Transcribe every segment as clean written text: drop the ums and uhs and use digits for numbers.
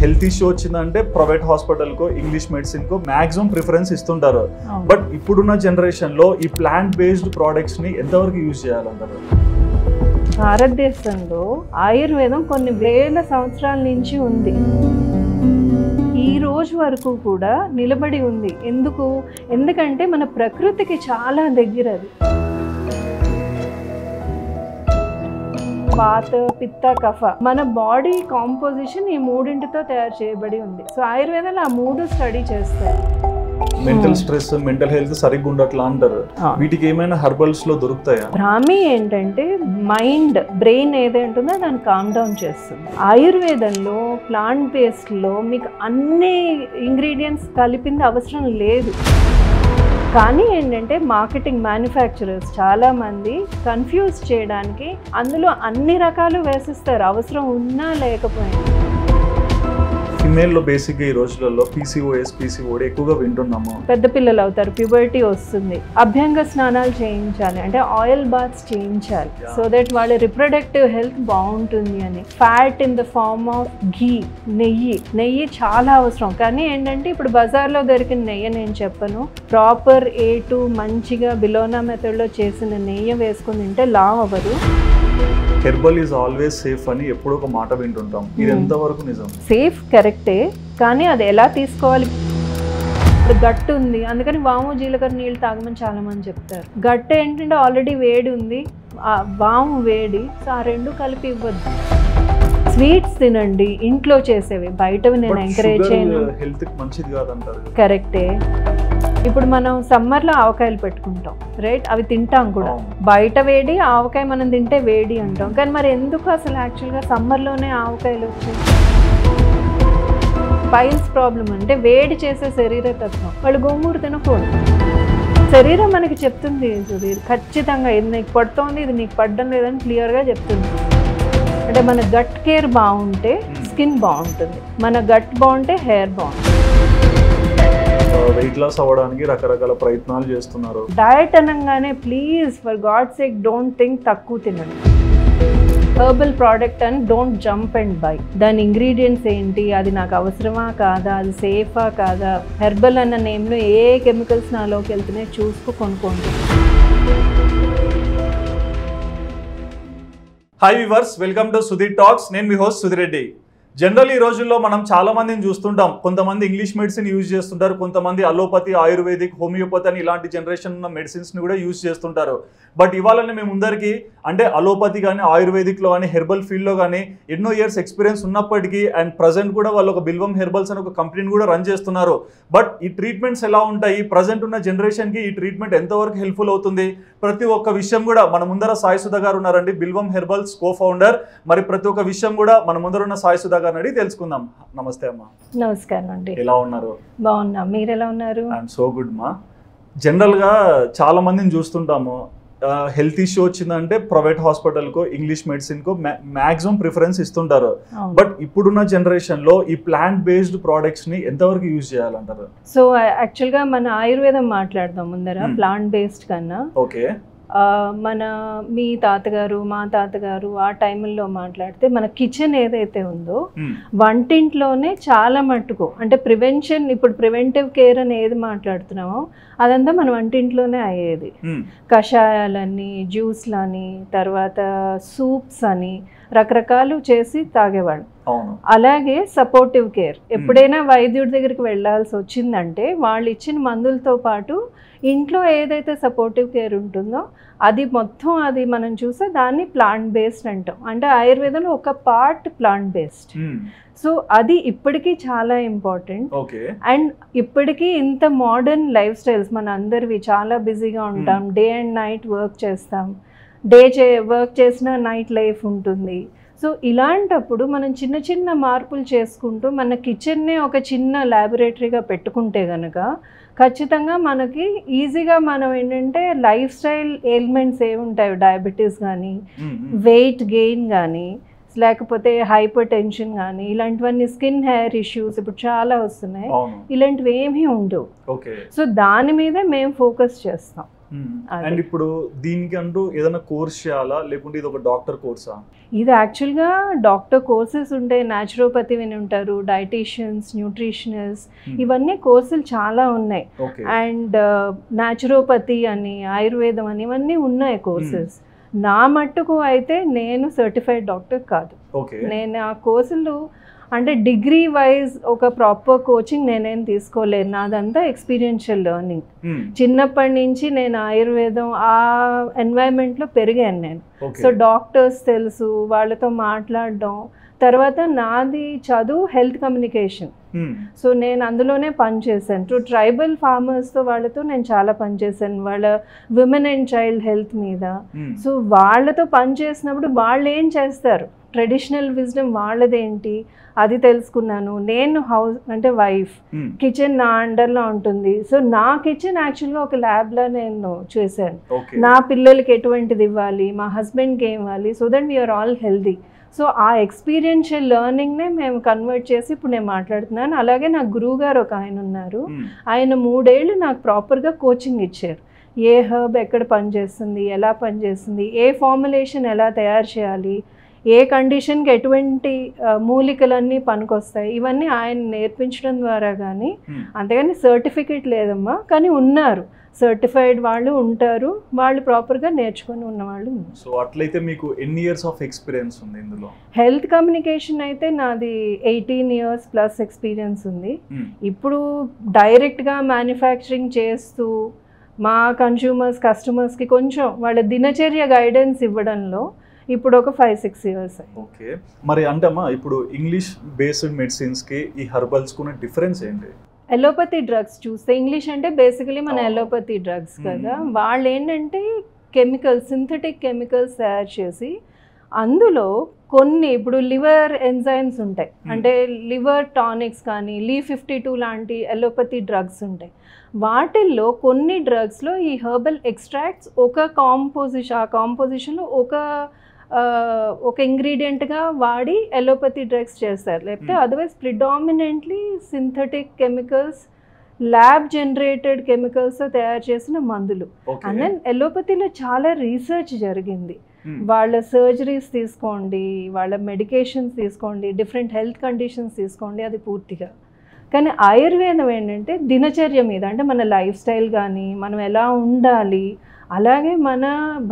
Health issue వచ్చిందంటే private hospital కో English medicine కో maximum preference ఇస్తుంటారు. But ఇప్పుడున్న జనరేషన్ లో ఈ ప్లాంట్ బేస్డ్ ప్రోడక్ట్స్ ని ఎంతవరకు యూజ్ చేయాలంటారు? భారతదేశంలో ఆయుర్వేదం కొన్ని వేల సంవత్సరాల నుంచి ఉంది. ఈ రోజు వరకు కూడా నిలబడి ఉంది. ఎందుకంటే మన ప్రకృతికి చాలా దగ్గర అది. వాత, పిత్త, కఫ, మన బాడీ కాంపోజిషన్ ఈ మూడింటితో తయారు చేయబడి ఉంది. సో ఆయుర్వేదాలు ఆ మూడు స్టడీ చేస్తారు. మెంటల్ స్ట్రెస్, మెంటల్ హెల్త్ సరిగ్గా ఉండట్లా అంటారు. వీటికి ఏమైనా హెర్బల్స్ లో దొరుకుతాయా? బ్రాహ్మీ ఏంటంటే మైండ్, బ్రెయిన్ ఏదంటుందో దాన్ని కామ్ డౌన్ చేస్తుంది. ఆయుర్వేదంలో ప్లాంట్ బేస్డ్ లో మీకు అన్ని ఇంగ్రీడియంట్స్ కలిపింది అవసరం లేదు. కానీ ఏంటంటే మార్కెటింగ్ మ్యానుఫ్యాక్చరర్స్ చాలామంది కన్ఫ్యూజ్ చేయడానికి అందులో అన్ని రకాలు వేసిస్తారు, అవసరం ఉన్నా లేకపోయినా. ఫిమేల్ లో బేసిక్ గా ఈ రోజులలో పీసీఓడి ఎక్కువగా వింటున్నాము. పెద్ద పిల్లలు అవుతారు, ప్యూబర్టీ వస్తుంది, అభ్యంగ స్నానాలు చేయించాలి, అంటే ఆయిల్ బాత్స్ చేయించాలి, సో దట్ వాళ్ళ రిప్రొడక్టివ్ హెల్త్ బాగుంటుంది అని. Fat in the form of ghee, నెయ్యి చాలా అవసరం. కానీ ఏంటంటే ఇప్పుడు బజార్లో దొరికిన నెయ్యి నేను చెప్పను, ప్రాపర్ A2 మంచిగా బిలోనా మెథడ్లో చేసిన నెయ్యి వేసుకుని తింటే లావ్ అవ్వరు. హెర్బల్ ఈజ్ ఆల్వేస్ సేఫ్ అని ఎప్పుడో ఒక మాట వింటుంటాం. ఇది ఎంతవరకు నిజం? సేఫ్ కరెక్టే, కానీ అది ఎలా తీసుకోవాలి? ఇప్పుడు గట్టు ఉంది అందుకని వాము జీలకర్ర నీళ్ళు తాగమని చాలా మంది చెప్తారు. గట్టు ఏంటంటే ఆల్రెడీ వేడి ఉంది, వాము వేడి, సో ఆ రెండు కలిపి ఇవ్వద్దు. స్వీట్స్ తినండి, ఇంట్లో చేసేవి, బయటవి నేను ఎంకరేజ్ చేయను. హెల్త్ కి మంచిది కాదంటారు. కరెక్టే. ఇప్పుడు మనం సమ్మర్లో ఆవకాయలు పెట్టుకుంటాం, రైట్? అవి తింటాం కూడా. బయట వేడి, ఆవకాయ మనం తింటే వేడి అంటాం. కానీ మరి ఎందుకు అసలు యాక్చువల్గా సమ్మర్లోనే ఆవకాయలు వచ్చాయి? పైల్స్ ప్రాబ్లం అంటే వేడి చేసే శరీర తత్వం. వాళ్ళు గోంగూర తినకూడదు. శరీరం మనకి చెప్తుంది ఖచ్చితంగా ఇది నీకు పడుతోంది, ఇది నీకు పడడం లేదని క్లియర్గా చెప్తుంది. అంటే మన గట్ కేర్ బాగుంటే స్కిన్ బాగుంటుంది, మన గట్ బాగుంటే హెయిర్ బాగుంటుంది. వెయిట్ లాస్ అవ్వడానికి రకరకాల ప్రయత్నాలు చేస్తున్నారు. డయట్ అనగానే please for God sake don't think తక్కువ తినండి. హెర్బల్ ప్రోడక్ట్ అని డోంట్ జంప్ అండ్ బై. దాని ఇంగ్రీడియంట్స్ ఏంటి, అది నాకు అవసరమా కాదా, అది సేఫా కాదా, హెర్బల్ అన్న నేమ్లో ఏ కెమికల్స్ నాలోకి వెళ్తున్నాయి చూసుకు కొనుక్కోండి. Hi viewers, welcome to Sudheer talks. నేను మీ హోస్ట్ సుధీర్ రెడ్డి. జనరల్ ఈ రోజుల్లో మనం చాలా మందిని చూస్తుంటాం. కొంతమంది ఇంగ్లీష్ మెడిసిన్ యూజ్ చేస్తుంటారు, కొంతమంది అలోపతి, ఆయుర్వేదిక్, హోమియోపతి అని ఇలాంటి జనరేషన్ ఉన్న మెడిసిన్స్ని కూడా యూజ్ చేస్తుంటారు. బట్ ఇవాళనే మేము ముందరికి అంటే అలోపతి కానీ, ఆయుర్వేదిక్లో కానీ, హెర్బల్ ఫీల్డ్లో కానీ ఎన్నో ఇయర్స్ ఎక్స్పీరియన్స్ ఉన్నప్పటికీ అండ్ ప్రజెంట్ కూడా వాళ్ళు ఒక బిల్వం హెర్బల్స్ అని ఒక కంపెనీని కూడా రన్ చేస్తున్నారు. బట్ ఈ ట్రీట్మెంట్స్ ఎలా ఉంటాయి, ప్రజెంట్ ఉన్న జనరేషన్కి ఈ ట్రీట్మెంట్ ఎంతవరకు హెల్ప్ఫుల్ అవుతుంది, ప్రతి ఒక్క విషయం కూడా మన ముందర సాయి సుధా గారు ఉన్నారండి, బిల్వం హెర్బల్స్ కో ఫౌండర్. మరి ప్రతి ఒక్క విషయం కూడా మన ముందర ఉన్న సాయి సుధా గారిని అడిగి తెలుసుకుందాం. నమస్తే అమ్మా. నమస్కారం అండి. ఎలా ఉన్నారు? బాగున్నా, మీరు ఎలా ఉన్నారు? ఐఎమ్ సో గుడ్ మా. జనరల్గా చాలా మందిని చూస్తుంటాము, హెల్త్ ఇష్యూ వచ్చిందంటే ప్రైవేట్ హాస్పిటల్ కో ఇంగ్లీష్ మెడిసిన్ కో మాక్సిమం ప్రిఫరెన్స్ ఇస్తుంటారు. బట్ ఇప్పుడున్న జనరేషన్ లో ఈ ప్లాంట్ బేస్డ్ ప్రోడక్ట్స్ ని ఎంతవరకు యూజ్ చేయాలంటారు? సో యాక్చువల్గా మన ఆయుర్వేదం మాట్లాడదాం ముందర, ప్లాంట్ బేస్డ్ కన్నా. ఓకే. మీ తాతగారు, మా తాతగారు ఆ టైంలో మాట్లాడితే మన కిచెన్ ఏదైతే ఉందో వంటింట్లోనే చాలా మట్టుకు అంటే ప్రివెన్షన్, ఇప్పుడు ప్రివెంటివ్ కేర్ అని ఏది మాట్లాడుతున్నామో అదంతా మన వంటింట్లోనే అయ్యేది. కషాయాలని, జ్యూస్లని, తర్వాత సూప్స్ అని రకరకాలు చేసి తాగేవాళ్ళు. అలాగే సపోర్టివ్ కేర్, ఎప్పుడైనా వైద్యుడి దగ్గరికి వెళ్ళాల్సి వచ్చిందంటే వాళ్ళు ఇచ్చిన మందులతో పాటు ఇంట్లో ఏదైతే సపోర్టివ్ కేర్ ఉంటుందో అది మొత్తం అది మనం చూస్తే దాన్ని ప్లాంట్ బేస్డ్ అంటాం. అంటే ఆయుర్వేదంలో ఒక పార్ట్ ప్లాంట్ బేస్డ్. సో అది ఇప్పటికీ చాలా ఇంపార్టెంట్. అండ్ ఇప్పటికీ ఇంత మోడర్న్ లైఫ్ స్టైల్స్ మన అందరివి, చాలా బిజీగా ఉంటాం, డే అండ్ నైట్ వర్క్ చేస్తాం, వర్క్ చేసిన నైట్ లైఫ్ ఉంటుంది. సో ఇలాంటప్పుడు మనం చిన్న చిన్న మార్పులు చేసుకుంటూ మన కిచెన్నే ఒక చిన్న ల్యాబొరేటరీగా పెట్టుకుంటే కనుక ఖచ్చితంగా మనకి ఈజీగా మనం ఏంటంటే లైఫ్ స్టైల్ ఎయిల్మెంట్స్ ఏముంటాయి, డయాబెటీస్ కానీ, వెయిట్ గెయిన్ కానీ, లేకపోతే హైపర్ టెన్షన్ కానీ, ఇలాంటివన్నీ స్కిన్ హెయిర్ ఇష్యూస్ ఇప్పుడు చాలా వస్తున్నాయి, ఇలాంటివి ఏమీ ఉండవు. సో దాని మీద మేము ఫోకస్ చేస్తాం. అండ్ ఇప్పుడు దీనికి అంటూ ఏదైనా కోర్స్ చేయాలా లేకుంటే ఇది ఒక డాక్టర్ కోర్సా? ఇది యాక్చువల్గా డాక్టర్ కోర్సెస్ ఉంటాయి, న్యాచురోపతి విని ఉంటారు, డైటీషియన్స్, న్యూట్రిషనిస్ట్, ఇవన్నీ కోర్సులు చాలా ఉన్నాయి. అండ్ న్యాచురోపతి అని, ఆయుర్వేదం అని ఇవన్నీ ఉన్నాయి కోర్సెస్. నా మట్టుకు అయితే నేను సర్టిఫైడ్ డాక్టర్ కాదు. నేను ఆ కోర్సులు అంటే డిగ్రీ వైజ్ ఒక ప్రాపర్ కోచింగ్ నేనేం తీసుకోలేదు, నాదంతా ఎక్స్పీరియన్షియల్ లెర్నింగ్. చిన్నప్పటి నుంచి నేను ఆయుర్వేదం ఆ ఎన్వైరన్మెంట్లో పెరిగాను నేను. సో డాక్టర్స్ తెలుసు, వాళ్ళతో మాట్లాడడం. తర్వాత నాది చదువు హెల్త్ కమ్యూనికేషన్. సో నేను అందులోనే పనిచేశాను. ట్రైబల్ ఫార్మర్స్తో వాళ్ళతో నేను చాలా పనిచేశాను, వాళ్ళ విమెన్ అండ్ చైల్డ్ హెల్త్ మీద. సో వాళ్ళతో పనిచేసినప్పుడు వాళ్ళు ఏం చేస్తారు, ట్రెడిషనల్ విజ్డమ్ వాళ్ళదేంటి అది తెలుసుకున్నాను. నేను హౌస్ అంటే వైఫ్, కిచెన్ నా అండర్లో ఉంటుంది. సో నా కిచెన్ యాక్చువల్గా ఒక ల్యాబ్లో నేను చేశాను. నా పిల్లలకి ఎటువంటిది ఇవ్వాలి, మా హస్బెండ్కి ఏం ఇవ్వాలి, so that we're all healthy. సో ఆ ఎక్స్పీరియన్షియల్ లెర్నింగ్నే మేము కన్వర్ట్ చేసి ఇప్పుడు నేను మాట్లాడుతున్నాను. అలాగే నా గురువు గారు ఒక ఆయన ఉన్నారు, ఆయన 3 ఏళ్ళు నాకు ప్రాపర్గా కోచింగ్ ఇచ్చారు. ఏ హర్బ్ ఎక్కడ పనిచేస్తుంది, ఎలా పనిచేస్తుంది, ఏ ఫార్ములేషన్ ఎలా తయారు చేయాలి, ఏ కండిషన్కి ఎటువంటి మూలికలన్నీ పనికొస్తాయి, ఇవన్నీ ఆయన నేర్పించడం ద్వారా. కానీ అంతేగాని సర్టిఫికేట్ లేదమ్మా, కానీ ఉన్నారు సర్టిఫైడ్ వాళ్ళు ఉంటారు, వాళ్ళు ప్రాపర్గా నేర్చుకొని ఉన్నవాళ్ళు ఉన్నారు. సో అట్లయితే మీకు ఎన్ని ఇయర్స్ ఆఫ్ ఎక్స్పీరియన్స్ ఉంది ఇందులో? హెల్త్ కమ్యూనికేషన్ అయితే నాది 18 years ప్లస్ ఎక్స్పీరియన్స్ ఉంది. ఇప్పుడు డైరెక్ట్గా మ్యానుఫ్యాక్చరింగ్ చేస్తూ మా కస్టమర్స్కి కొంచెం వాళ్ళ దినచర్య గైడెన్స్ ఇవ్వడంలో ఇప్పుడు ఒక 5-6 years. ఓకే, మరి అంటే అమ్మా ఇప్పుడు ఇంగ్లీష్ బేస్డ్ మెడిసిన్స్కి ఈ హెర్బల్స్కి ఉన్న డిఫరెన్స్ ఏంటి? ఎలోపతి డ్రగ్స్ చూస్తే, ఇంగ్లీష్ అంటే బేసికలీ మన ఎలోపతి డ్రగ్స్ కదా, వాళ్ళు ఏంటంటే కెమికల్స్, సింథటిక్ కెమికల్స్ తయారు చేసి అందులో కొన్ని ఇప్పుడు లివర్ ఎంజైమ్స్ ఉంటాయి, అంటే లివర్ టానిక్స్ కానీ Li52 లాంటి ఎలోపతి డ్రగ్స్ ఉంటాయి. వాటిల్లో కొన్ని డ్రగ్స్లో ఈ హెర్బల్ ఎక్స్ట్రాక్ట్స్ ఒక కాంపోజిషన్, ఆ కాంపోజిషన్లో ఒక ఇంగ్రీడియంట్గా వాడి ఎలోపతి డ్రగ్స్ చేస్తారు. లేకపోతే otherwise predominantly synthetic chemicals, lab generated కెమికల్స్తో తయారు చేసిన మందులు. అండ్ దెన్ ఎలోపతిలో చాలా రీసెర్చ్ జరిగింది. వాళ్ళ సర్జరీస్ తీసుకోండి, వాళ్ళ మెడికేషన్స్ తీసుకోండి, డిఫరెంట్ హెల్త్ కండిషన్స్ తీసుకోండి, అది పూర్తిగా. కానీ ఆయుర్వేదం ఏంటంటే దినచర్య మీద, అంటే మన లైఫ్ స్టైల్ కానీ మనం ఎలా ఉండాలి. అలాగే మన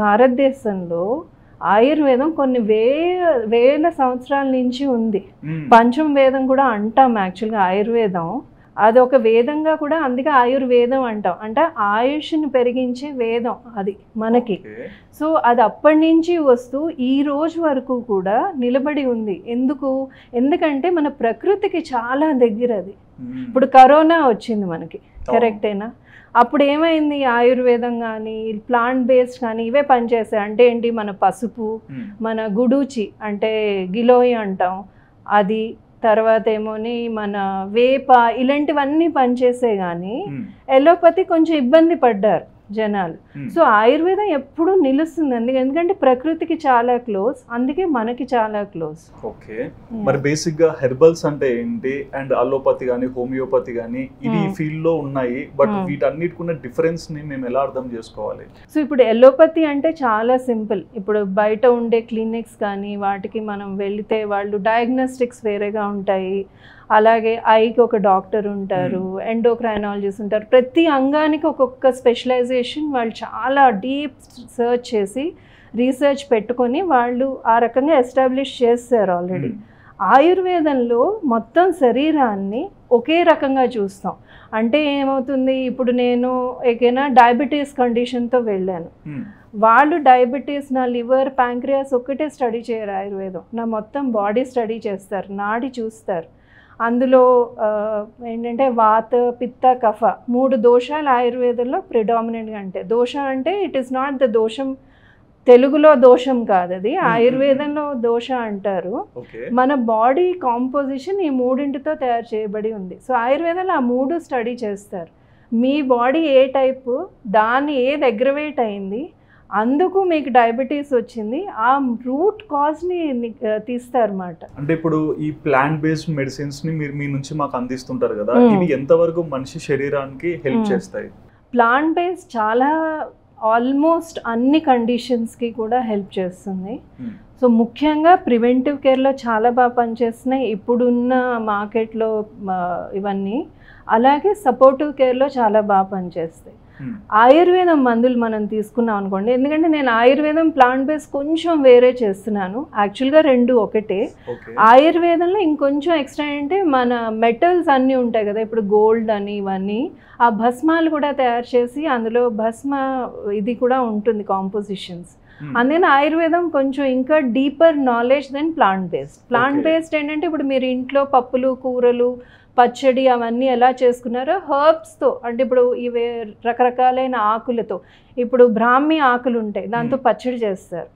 భారతదేశంలో ఆయుర్వేదం కొన్ని వేల సంవత్సరాల నుంచి ఉంది. పంచమ వేదం కూడా అంటాం యాక్చువల్గా ఆయుర్వేదం, అది ఒక వేదంగా కూడా, అందుకే ఆయుర్వేదం అంటాం, అంటే ఆయుష్ని పెరిగించే వేదం అది మనకి. సో అది అప్పటి నుంచి వస్తూ ఈ రోజు వరకు కూడా నిలబడి ఉంది. ఎందుకంటే మన ప్రకృతికి చాలా దగ్గర అది. ఇప్పుడు కరోనా వచ్చింది మనకి, కరెక్టేనా? అప్పుడు ఏమైంది, ఆయుర్వేదం కానీ ప్లాంట్ బేస్డ్ కానీ ఇవే పనిచేస్తాయి. అంటే ఏంటి, మన పసుపు, మన గుడూచి అంటే గిలోయి అంటాం అది, తర్వాత ఏమోని మన వేప, ఇలాంటివన్నీ పనిచేసే. కానీ ఎలోపతి కొంచెం ఇబ్బంది పడ్డారు జనాలు. సో ఆయుర్వేదం ఎప్పుడూ నిలుస్తుంది, ఎందుకంటే ప్రకృతికి చాలా క్లోజ్, అందుకే మనకి చాలా క్లోజ్. ఓకే, మరి బేసిక్ గా హెర్బల్స్ అంటే ఏంటి, అండ్ అలోపతి కానీ హోమియోపతి కానీ ఇవి ఫీల్డ్ లో ఉన్నాయి, బట్ వీటన్నిటికున్న డిఫరెన్స్ ని మేము ఎలా అర్థం చేసుకోవాలి? సో ఇప్పుడు ఎలోపతి అంటే చాలా సింపుల్. ఇప్పుడు బయట ఉండే క్లినిక్స్ కానీ వాటికి మనం వెళితే వాళ్ళు డయాగ్నోస్టిక్స్ వేరేగా ఉంటాయి. అలాగే ఐకి ఒక డాక్టర్ ఉంటారు, ఎండోక్రైనాలజిస్ట్ ఉంటారు. ప్రతి అంగానికి ఒక్కొక్క స్పెషలైజేషన్ వాళ్ళు చాలా డీప్ సర్చ్ చేసి రీసెర్చ్ పెట్టుకొని వాళ్ళు ఆ రకంగా ఎస్టాబ్లిష్ చేస్తారు ఆల్రెడీ. ఆయుర్వేదంలో మొత్తం శరీరాన్ని ఒకే రకంగా చూస్తాం. అంటే ఏమవుతుంది, ఇప్పుడు నేను ఏదైనా డయాబెటీస్ కండిషన్తో వెళ్ళాను, వాళ్ళు డయాబెటీస్, నా లివర్, ప్యాంక్రియాస్ ఒక్కటే స్టడీ చేయరు ఆయుర్వేదం, నా మొత్తం బాడీ స్టడీ చేస్తారు, నాడి చూస్తారు. అందులో ఏంటంటే వాత, పిత్త, కఫ 3 దోషాలు ఆయుర్వేదంలో ప్రిడామినెంట్గా. అంటే దోషం అంటే ఇట్ ఈస్ నాట్ ద దోషం, తెలుగులో దోషం కాదు అది, ఆయుర్వేదంలో దోష అంటారు. మన బాడీ కాంపోజిషన్ ఈ 3తో తయారు చేయబడి ఉంది. సో ఆయుర్వేదంలో ఆ 3 స్టడీ చేస్తారు. మీ బాడీ ఏ టైపు, దాన్ని ఏది అగ్రవేట్ అయింది, అందుకు మీకు డయాబెటీస్ వచ్చింది, ఆ రూట్ కాజ్ని తీస్తారన్నమాట. అంటే ఇప్పుడు ఈ ప్లాంట్ బేస్డ్ మెడిసిన్స్ ని మీరు మీ నుంచి మాకు అందిస్తుంటారు కదా, ఇవి ఎంతవరకు మనిషి శరీరానికి హెల్ప్ చేస్తాయి? ప్లాంట్ బేస్డ్ చాలా ఆల్మోస్ట్ అన్ని కండిషన్స్కి కూడా హెల్ప్ చేస్తుంది. సో ముఖ్యంగా ప్రివెంటివ్ కేర్లో చాలా బాగా పనిచేస్తున్నాయి ఇప్పుడున్న మార్కెట్లో ఇవన్నీ. అలాగే సపోర్టివ్ కేర్లో చాలా బాగా పనిచేస్తాయి. ఆయుర్వేదం మందులు మనం తీసుకున్నాం అనుకోండి, ఎందుకంటే నేను ఆయుర్వేదం ప్లాంట్ బేస్ కొంచెం వేరే చేస్తున్నాను, యాక్చువల్గా రెండు ఒకటే. ఆయుర్వేదంలో ఇంకొంచెం ఎక్స్ట్రా అంటే మన మెటల్స్ అన్నీ ఉంటాయి కదా, ఇప్పుడు గోల్డ్ అని ఇవన్నీ, ఆ భస్మాలు కూడా తయారు చేసి అందులో భస్మ ఇది కూడా ఉంటుంది కాంపోజిషన్స్. అందుకని ఆయుర్వేదం కొంచెం ఇంకా deeper knowledge then plant based. Plant based ఏంటంటే ఇప్పుడు మీరు ఇంట్లో పప్పులు కూరలు పచ్చడి అవన్నీ ఎలా చేసుకున్నారో హర్బ్స్తో, అంటే ఇప్పుడు ఇవే రకరకాలైన ఆకులతో, ఇప్పుడు బ్రాహ్మి ఆకులు ఉంటాయి దాంతో పచ్చడి చేస్తారు.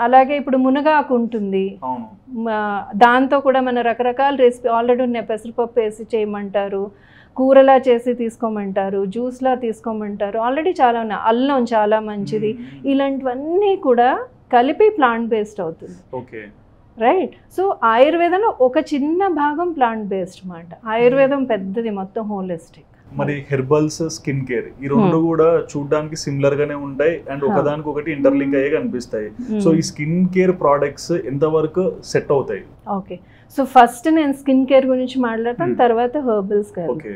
అలాగే ఇప్పుడు మునగాకు ఉంటుంది, దాంతో కూడా మన రకరకాల రెసిపీ ఆల్రెడీ ఉన్నాయి. పెసరపప్పు వేసి చేయమంటారు, కూరలా చేసి తీసుకోమంటారు, జ్యూస్లా తీసుకోమంటారు, ఆల్రెడీ చాలా ఉన్నాయి. అల్లం చాలా మంచిది. ఇలాంటివన్నీ కూడా కలిపి ప్లాంట్ బేస్డ్ అవుతుంది. రైట్. సో ఆయుర్వేదంలో ఒక చిన్న భాగం ప్లాంట్ బేస్డ్ మాట, ఆయుర్వేదం పెద్దది మొత్తం హోలిస్టిక్. మరి హెర్బల్స్, స్కిన్ కేర్ ఈ రెండు కూడా చూడడానికి సిమిలర్ గానే ఉంటాయి అండ్ ఒకదానికి ఒకటి ఇంటర్లింక్ అయ్యే కనిపిస్తాయి. సో ఈ స్కిన్ కేర్ ప్రోడక్ట్స్ ఎంత వరకు సెట్ అవుతాయి? ఓకే, సో ఫస్ట్ నేను స్కిన్ కేర్ గురించి మాట్లాడతాను, తర్వాత herbals care. Okay.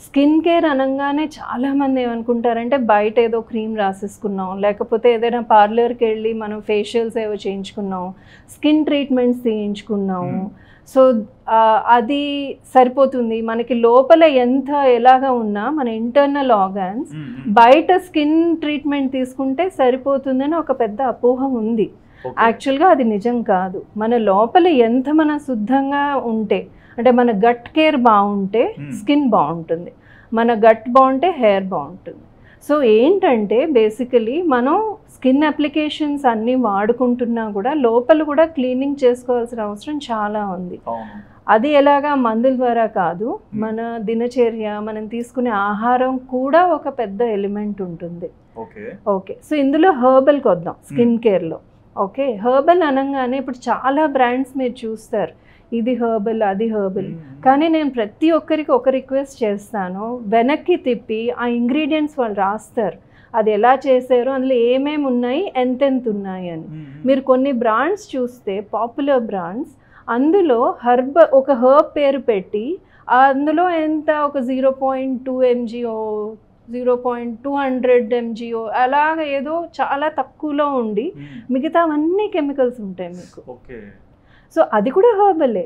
Skin care అనగానే చాలామంది ఏమనుకుంటారంటే బయట ఏదో క్రీమ్ రాసేసుకున్నాం, లేకపోతే ఏదైనా పార్లర్కి వెళ్ళి మనం ఫేషియల్స్ ఏవో చేయించుకున్నాం, స్కిన్ ట్రీట్మెంట్స్ చేయించుకున్నాము, సో అది సరిపోతుంది. మనకి లోపల ఎంత ఎలాగా ఉన్నా మన ఇంటర్నల్ ఆర్గాన్స్ బయట స్కిన్ ట్రీట్మెంట్ తీసుకుంటే సరిపోతుందని ఒక పెద్ద అపోహ ఉంది. యాక్చువల్గా అది నిజం కాదు. మన లోపల ఎంత మన శుద్ధంగా ఉంటే, అంటే మన గట్ కేర్ బాగుంటే స్కిన్ బాగుంటుంది, మన గట్ బాగుంటే హెయిర్ బాగుంటుంది. సో ఏంటంటే బేసికలీ మనం స్కిన్ అప్లికేషన్స్ అన్నీ వాడుకుంటున్నా కూడా లోపల కూడా క్లీనింగ్ చేసుకోవాల్సిన అవసరం చాలా ఉంది. అది ఎలాగా మందుల ద్వారా కాదు, మన దినచర్య, మనం తీసుకునే ఆహారం కూడా ఒక పెద్ద ఎలిమెంట్ ఉంటుంది. ఓకే, సో ఇందులో హెర్బల్కి వద్దాం స్కిన్ కేర్లో. ఓకే, హెర్బల్ అనగానే ఇప్పుడు చాలా బ్రాండ్స్ మీరు చూస్తారు, ఇది హెర్బల్ అది హెర్బల్, కానీ నేను ప్రతి ఒక్కరికి ఒక రిక్వెస్ట్ చేస్తాను, వెనక్కి తిప్పి ఆ ఇంగ్రీడియంట్స్ వాళ్ళు రాస్తారు, అది ఎలా చేశారు, అందులో ఏమేమి ఉన్నాయి, ఎంతెంత ఉన్నాయి అని. మీరు కొన్ని బ్రాండ్స్ చూస్తే పాపులర్ బ్రాండ్స్, అందులో ఒక హెర్బ్ పేరు పెట్టి అందులో ఎంత ఒక 0.2 mgO 0.200 mgO అలాగ ఏదో చాలా తక్కువలో ఉండి మిగతావన్నీ కెమికల్స్ ఉంటాయి మీకు. సో అది కూడా హెర్బలే,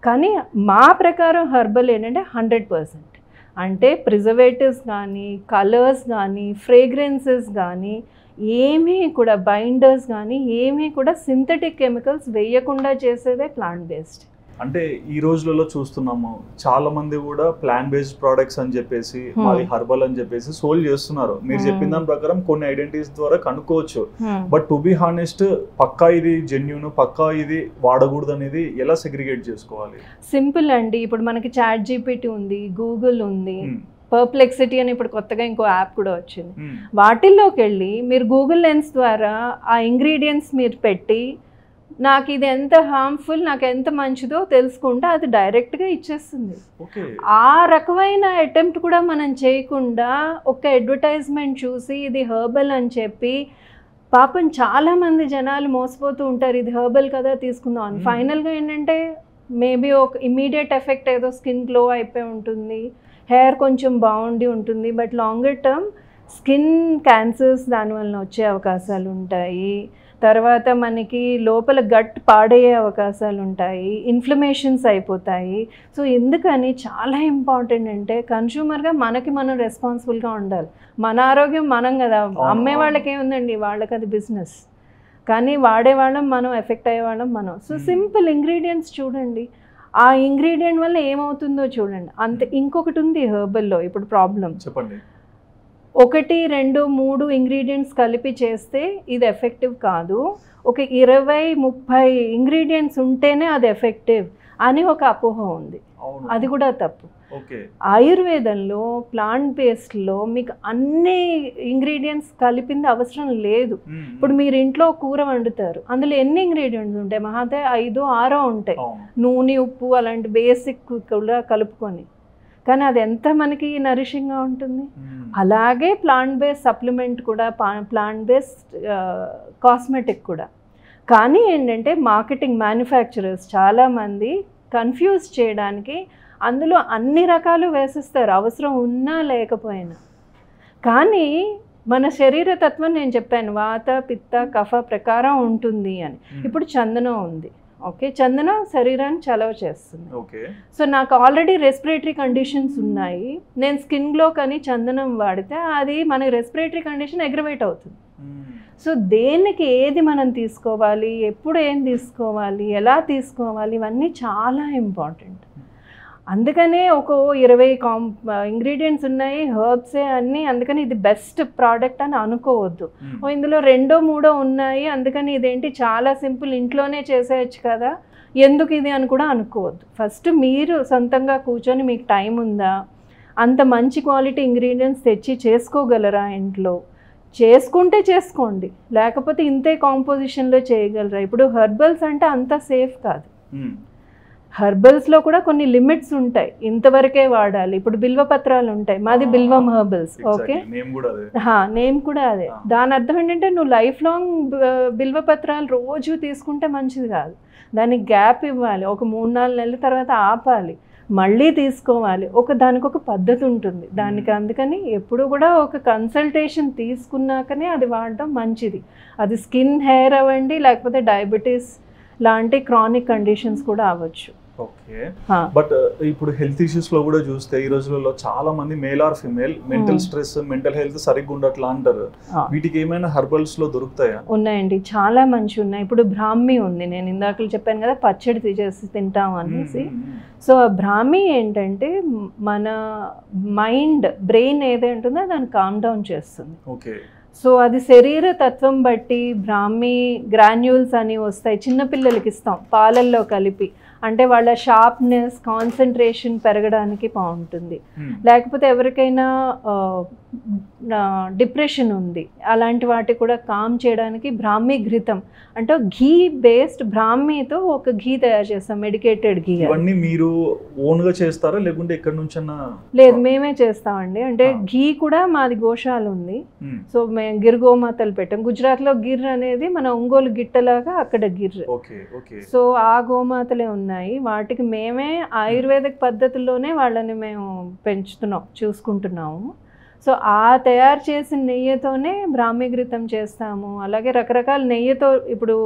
కానీ మా ప్రకారం హెర్బల్ ఏంటంటే 100%, అంటే ప్రిజర్వేటివ్స్ కానీ కలర్స్ కానీ ఫ్రేగ్రెన్సెస్ కానీ ఏమీ కూడా బైండర్స్ కానీ ఏమీ కూడా సింథటిక్ కెమికల్స్ వేయకుండా చేసేదే ప్లాంట్ బేస్డ్. అంటే ఈ రోజులలో చూస్తున్నాము చాలా మంది కూడా ప్లాంట్ బేస్డ్ ప్రోడక్ట్స్ అని చెప్పేసి మాది హర్బల్ అని చెప్పేసి సోల్ చేస్తున్నారు. మీరు చెప్పిన దాని ప్రకారం కొన్ని ఐడెంటిటీస్ ద్వారా కనుక్కోవచ్చు, బట్ టు బి హానెస్ట్ పక్కా ఇది జెన్యూన్, పక్కా ఇది వాడకూడదు అనేది ఎలా సెగ్రిగేట్ చేసుకోవాలి? సింపుల్ అండి, ఇప్పుడు మనకి చాట్ జీపీటీ ఉంది, గూగుల్ ఉంది, పర్ప్లెక్సిటీ అని ఇప్పుడు కొత్తగా ఇంకో యాప్ కూడా వచ్చింది. వాటిల్లోకి వెళ్ళి మీరు గూగుల్ లెన్స్ ద్వారా ఆ ఇంగ్రీడియంట్స్ మీరు పెట్టి నాకు ఇది ఎంత హార్మ్ఫుల్ నాకు ఎంత మంచిదో తెలుసుకుంటే అది డైరెక్ట్గా ఇచ్చేస్తుంది. ఆ రకమైన అటెంప్ట్ కూడా మనం చేయకుండా ఒక అడ్వర్టైజ్మెంట్ చూసి ఇది హెర్బల్ అని చెప్పి పాపం చాలామంది జనాలు మోసపోతూ ఉంటారు, ఇది హెర్బల్ కదా తీసుకుందాం అని. ఫైనల్గా ఏంటంటే మేబీ ఒక ఇమ్మీడియట్ ఎఫెక్ట్ ఏదో స్కిన్ గ్లో అయిపోయి ఉంటుంది, హెయిర్ కొంచెం బాగుండి ఉంటుంది, but longer term skin cancers దానివల్ల వచ్చే అవకాశాలు ఉంటాయి. తర్వాత మనకి లోపల గట్ పాడయ్యే అవకాశాలు ఉంటాయి, ఇన్ఫ్లమేషన్స్ అయిపోతాయి. సో ఎందుకని చాలా ఇంపార్టెంట్ అంటే కన్స్యూమర్గా మనకి మనం రెస్పాన్సిబుల్గా ఉండాలి. మన ఆరోగ్యం మనం కదా, అమ్మే వాళ్ళకి ఏముందండి, వాళ్ళకి అది బిజినెస్, కానీ వాడేవాళ్ళం మనం, ఎఫెక్ట్ అయ్యేవాళ్ళం మనం. సో సింపుల్ ఇంగ్రీడియంట్స్ చూడండి, ఆ ఇంగ్రీడియంట్ వల్ల ఏమవుతుందో చూడండి అంతే. ఇంకొకటి ఉంది హెర్బల్లో ఇప్పుడు ప్రాబ్లం, చెప్పండి. 1, 2, 3 ఇంగ్రీడియంట్స్ కలిపి చేస్తే ఇది ఎఫెక్టివ్ కాదు, ఒక 20-30 ఇంగ్రీడియంట్స్ ఉంటేనే అది ఎఫెక్టివ్ అని ఒక అపోహ ఉంది. అది కూడా తప్పు. ఆయుర్వేదంలో ప్లాంట్ బేస్డ్లో మీకు అన్ని ఇంగ్రీడియంట్స్ కలిపింది అవసరం లేదు. ఇప్పుడు మీరు ఇంట్లో కూర వండుతారు, అందులో ఎన్ని ఇంగ్రీడియంట్స్ ఉంటాయి, మహాతే 5-6 ఉంటాయి, నూనె ఉప్పు అలాంటి బేసిక్ కూడా కలుపుకొని. కానీ అది ఎంత మనకి నరిషింగ్గా ఉంటుంది. అలాగే ప్లాంట్ బేస్డ్ సప్లిమెంట్ కూడా, ప్లాంట్ బేస్డ్ కాస్మెటిక్ కూడా. కానీ ఏంటంటే మార్కెటింగ్ మ్యానుఫ్యాక్చరర్స్ చాలామంది కన్ఫ్యూజ్ చేయడానికి అందులో అన్ని రకాలు వేసిస్తారు, అవసరం ఉన్నా లేకపోయినా. కానీ మన శరీర తత్వం నేను చెప్పాను, వాత పిత్త కఫ ప్రకారం ఉంటుంది అని. ఇప్పుడు చందనం ఉంది, ఓకే, చందనం శరీరాన్ని చలవ చేస్తుంది. సో నాకు ఆల్రెడీ రెస్పిరేటరీ కండిషన్స్ ఉన్నాయి, నేను స్కిన్ గ్లో కానీ చందనం వాడితే అది మన రెస్పిరేటరీ కండిషన్ అగ్రవేట్ అవుతుంది. సో దేనికి ఏది మనం తీసుకోవాలి, ఎప్పుడు ఏం తీసుకోవాలి, ఎలా తీసుకోవాలి, ఇవన్నీ చాలా ఇంపార్టెంట్. అందుకనే ఒక 20 ఇంగ్రీడియంట్స్ ఉన్నాయి, హర్బ్సే అన్నీ, అందుకని ఇది బెస్ట్ ప్రోడక్ట్ అని అనుకోవద్దు. ఇందులో 2-3 ఉన్నాయి అందుకని ఇదేంటి చాలా సింపుల్ ఇంట్లోనే చేసేయచ్చు కదా, ఎందుకు ఇది అని కూడా అనుకోవద్దు. ఫస్ట్ మీరు సొంతంగా కూర్చొని మీకు టైం ఉందా, అంత మంచి క్వాలిటీ ఇంగ్రీడియంట్స్ తెచ్చి చేసుకోగలరా, ఇంట్లో చేసుకుంటే చేసుకోండి, లేకపోతే ఇంతే కాంపోజిషన్లో చేయగలరా. ఇప్పుడు హెర్బల్స్ అంటే అంత సేఫ్ కాదు, హెర్బల్స్లో కూడా కొన్ని లిమిట్స్ ఉంటాయి, ఇంతవరకే వాడాలి. ఇప్పుడు బిల్వపత్రాలు ఉంటాయి, మాది బిల్వం హెర్బల్స్, ఓకే, నేమ్ కూడా అదే. దాని అర్థం ఏంటంటే నువ్వు లైఫ్ లాంగ్ బిల్వపత్రాలు రోజు తీసుకుంటే మంచిది కాదు, దానికి గ్యాప్ ఇవ్వాలి, ఒక 3-4 నెలల తర్వాత ఆపాలి, మళ్ళీ తీసుకోవాలి, దానికి ఒక పద్ధతి ఉంటుంది దానికి. అందుకని ఎప్పుడు కూడా ఒక కన్సల్టేషన్ తీసుకున్నాకనే అది వాడడం మంచిది. అది స్కిన్, హెయిర్ అవ్వండి, లేకపోతే డయాబెటీస్ లాంటి క్రానిక్ కండిషన్స్ కూడా అవ్వచ్చు. ఓకే, బట్ ఇప్పుడు హెల్త్ ఇష్యూస్ లో కూడా చూస్తే ఈ రోజులలో చాలా మంది male or female mental stress, mental health సరిగ్గా ఉండట్లా అంటారు. వీటికి ఏమైనా హెర్బల్స్ లో దొరుకుతాయా? ఉన్నాయండి, చాలా మంచి ఉన్నాయి. ఇప్పుడు బ్రాహ్మి ఉంది, నేను ఇందాక చెప్పాను కదా పచ్చడి తీసేసి తింటాం అనేసి. సో బ్రాహ్మి ఏంటంటే మన మైండ్, బ్రెయిన్ ఏదైతే ఉంటుందో దాన్ని కామ్ డౌన్ చేస్తుంది. ఓకే, సో అది శరీర తత్వం బట్టి బ్రాహ్మి గ్రాన్యూల్స్ అని వస్తాయి, చిన్నపిల్లలకి ఇస్తాం పాలల్లో కలిపి, అంటే వాళ్ళ షార్ప్నెస్, కాన్సన్ట్రేషన్ పెరగడానికి బాగుంటుంది. లేకపోతే ఎవరికైనా డిప్రెషన్ ఉంది అలాంటి వాటి కూడా కామ్ చేయడానికి బ్రాహ్మి ఘృతం అంటే ఘీ బేస్డ్, బ్రాహ్మితో ఒక ఘీ తయారు చేస్తాం, మెడికేటెడ్ ఘీ. ఇవన్నీ మీరు ఓన్ గా చేస్తారా లేకుంటే ఎక్కడి నుంచన్నా? లేదు, మేమే చేస్తామండి. అంటే ఘీ కూడా మాది గోశాల ఉంది, సో మేము గిర్ గోమాతలు పెట్టాం. గుజరాత్ లో గిర్ అనేది మన ఒంగోలు గిట్టలాగా అక్కడ గిర్. సో ఆ గోమాతలే ఉన్నాయి, వాటికి మేమే ఆయుర్వేదిక్ పద్ధతుల్లోనే వాళ్ళని మేము పెంచుతున్నాం, చూసుకుంటున్నాము. సో ఆ తయారు చేసిన నెయ్యితోనే బ్రాహ్మి ఘృతం చేస్తాము. అలాగే రకరకాల నెయ్యితో, ఇప్పుడు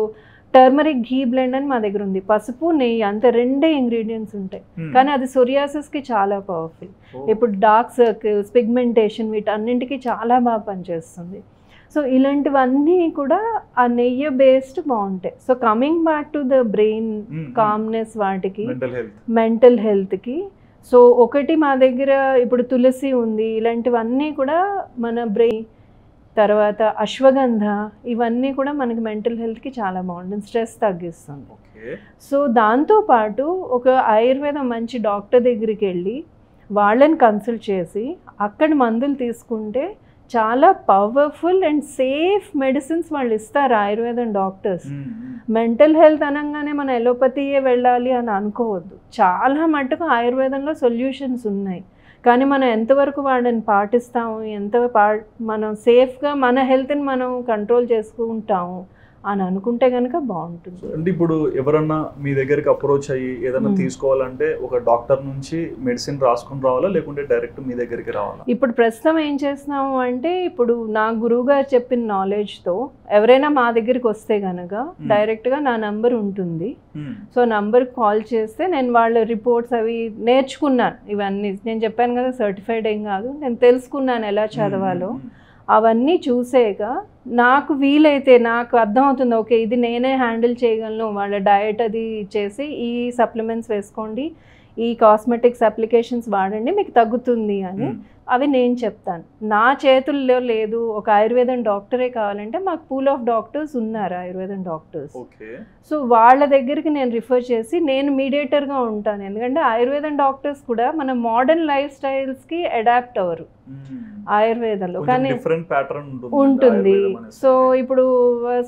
టర్మరిక్ ఘీ బ్లెండ్ అని మా దగ్గర ఉంది, పసుపు నెయ్యి అంతే 2 ఇంగ్రీడియంట్స్ ఉంటాయి, కానీ అది సోరియాసిస్కి చాలా పవర్ఫుల్. ఇప్పుడు డార్క్ సర్కిల్స్, పిగ్మెంటేషన్, వీటన్నింటికి చాలా బాగా పనిచేస్తుంది. సో ఇలాంటివన్నీ కూడా ఆ నెయ్యి బేస్డ్ బాగుంటాయి. So coming back to the brain calmness, వాటికి మెంటల్ హెల్త్కి. సో ఒకటి మా దగ్గర ఇప్పుడు తులసి ఉంది, ఇలాంటివన్నీ కూడా మన బ్రెయిన్, తర్వాత అశ్వగంధ, ఇవన్నీ కూడా మనకి మెంటల్ హెల్త్కి చాలా బాగుంటుంది, స్ట్రెస్ తగ్గిస్తుంది. సో దాంతోపాటు ఒక ఆయుర్వేదం మంచి డాక్టర్ దగ్గరికి వెళ్ళి వాళ్ళని కన్సల్ట్ చేసి అక్కడ మందులు తీసుకుంటే చాలా పవర్ఫుల్ అండ్ సేఫ్ మెడిసిన్స్ వాళ్ళు ఇస్తారు ఆయుర్వేదం డాక్టర్స్. మెంటల్ హెల్త్ అనగానే మన ఎలోపతియే వెళ్ళాలి అని అనుకోవద్దు, చాలా మటుకు ఆయుర్వేదంలో సొల్యూషన్స్ ఉన్నాయి. కానీ మనం ఎంతవరకు వాటిని పాటిస్తాము, మనం సేఫ్గా మన హెల్త్ని మనం కంట్రోల్ చేసుకుంటాము అని అనుకుంటే కనుక బాగుంటుంది. అంటే ఇప్పుడు ఎవరన్నా మీ దగ్గరికి అప్రోచ్ అయ్యి ఏదైనా తీసుకోవాలంటే ఒక డాక్టర్ నుంచి మెడిసిన్ రాసుకుని రావాలా లేకుంటే డైరెక్ట్ మీ దగ్గరికి రావాలా? ఇప్పుడు ప్రస్తుతం ఏం చేస్తున్నాము అంటే, ఇప్పుడు నా గురువు గారు చెప్పిన నాలెడ్జ్తో ఎవరైనా మా దగ్గరికి వస్తే కనుక డైరెక్ట్గా నా నంబర్ ఉంటుంది. సో నంబర్కి కాల్ చేస్తే నేను వాళ్ళ రిపోర్ట్స్ అవి నేర్చుకున్నాను, ఇవన్నీ నేను చెప్పాను కదా సర్టిఫైడ్ ఏం కాదు, నేను తెలుసుకున్నాను ఎలా చదవాలో. అవన్నీ చూసాక నాకు వీలైతే, నాకు అర్థమవుతుంది ఓకే ఇది నేనే హ్యాండిల్ చేయగలను, వాళ్ళ డయట్ అది చేసి ఈ సప్లిమెంట్స్ వేసుకోండి, ఈ కాస్మెటిక్స్ అప్లికేషన్స్ వాడండి మీకు తగ్గుతుంది అని, అవి నేను చెప్తాను. నా చేతుల్లో లేదు, ఒక ఆయుర్వేదం డాక్టరే కావాలంటే మాకు పూల్ ఆఫ్ డాక్టర్స్ ఉన్నారు, ఆయుర్వేదం డాక్టర్స్. సో వాళ్ళ దగ్గరికి నేను రిఫర్ చేసి నేను మీడియేటర్గా ఉంటాను. ఎందుకంటే ఆయుర్వేదం డాక్టర్స్ కూడా మన మోడర్న్ లైఫ్ స్టైల్స్కి అడాప్ట్ అవ్వరు. ఆయుర్వేదంలో. కానీ డిఫరెంట్ ప్యాటర్న్ ఉంటుంది. సో ఇప్పుడు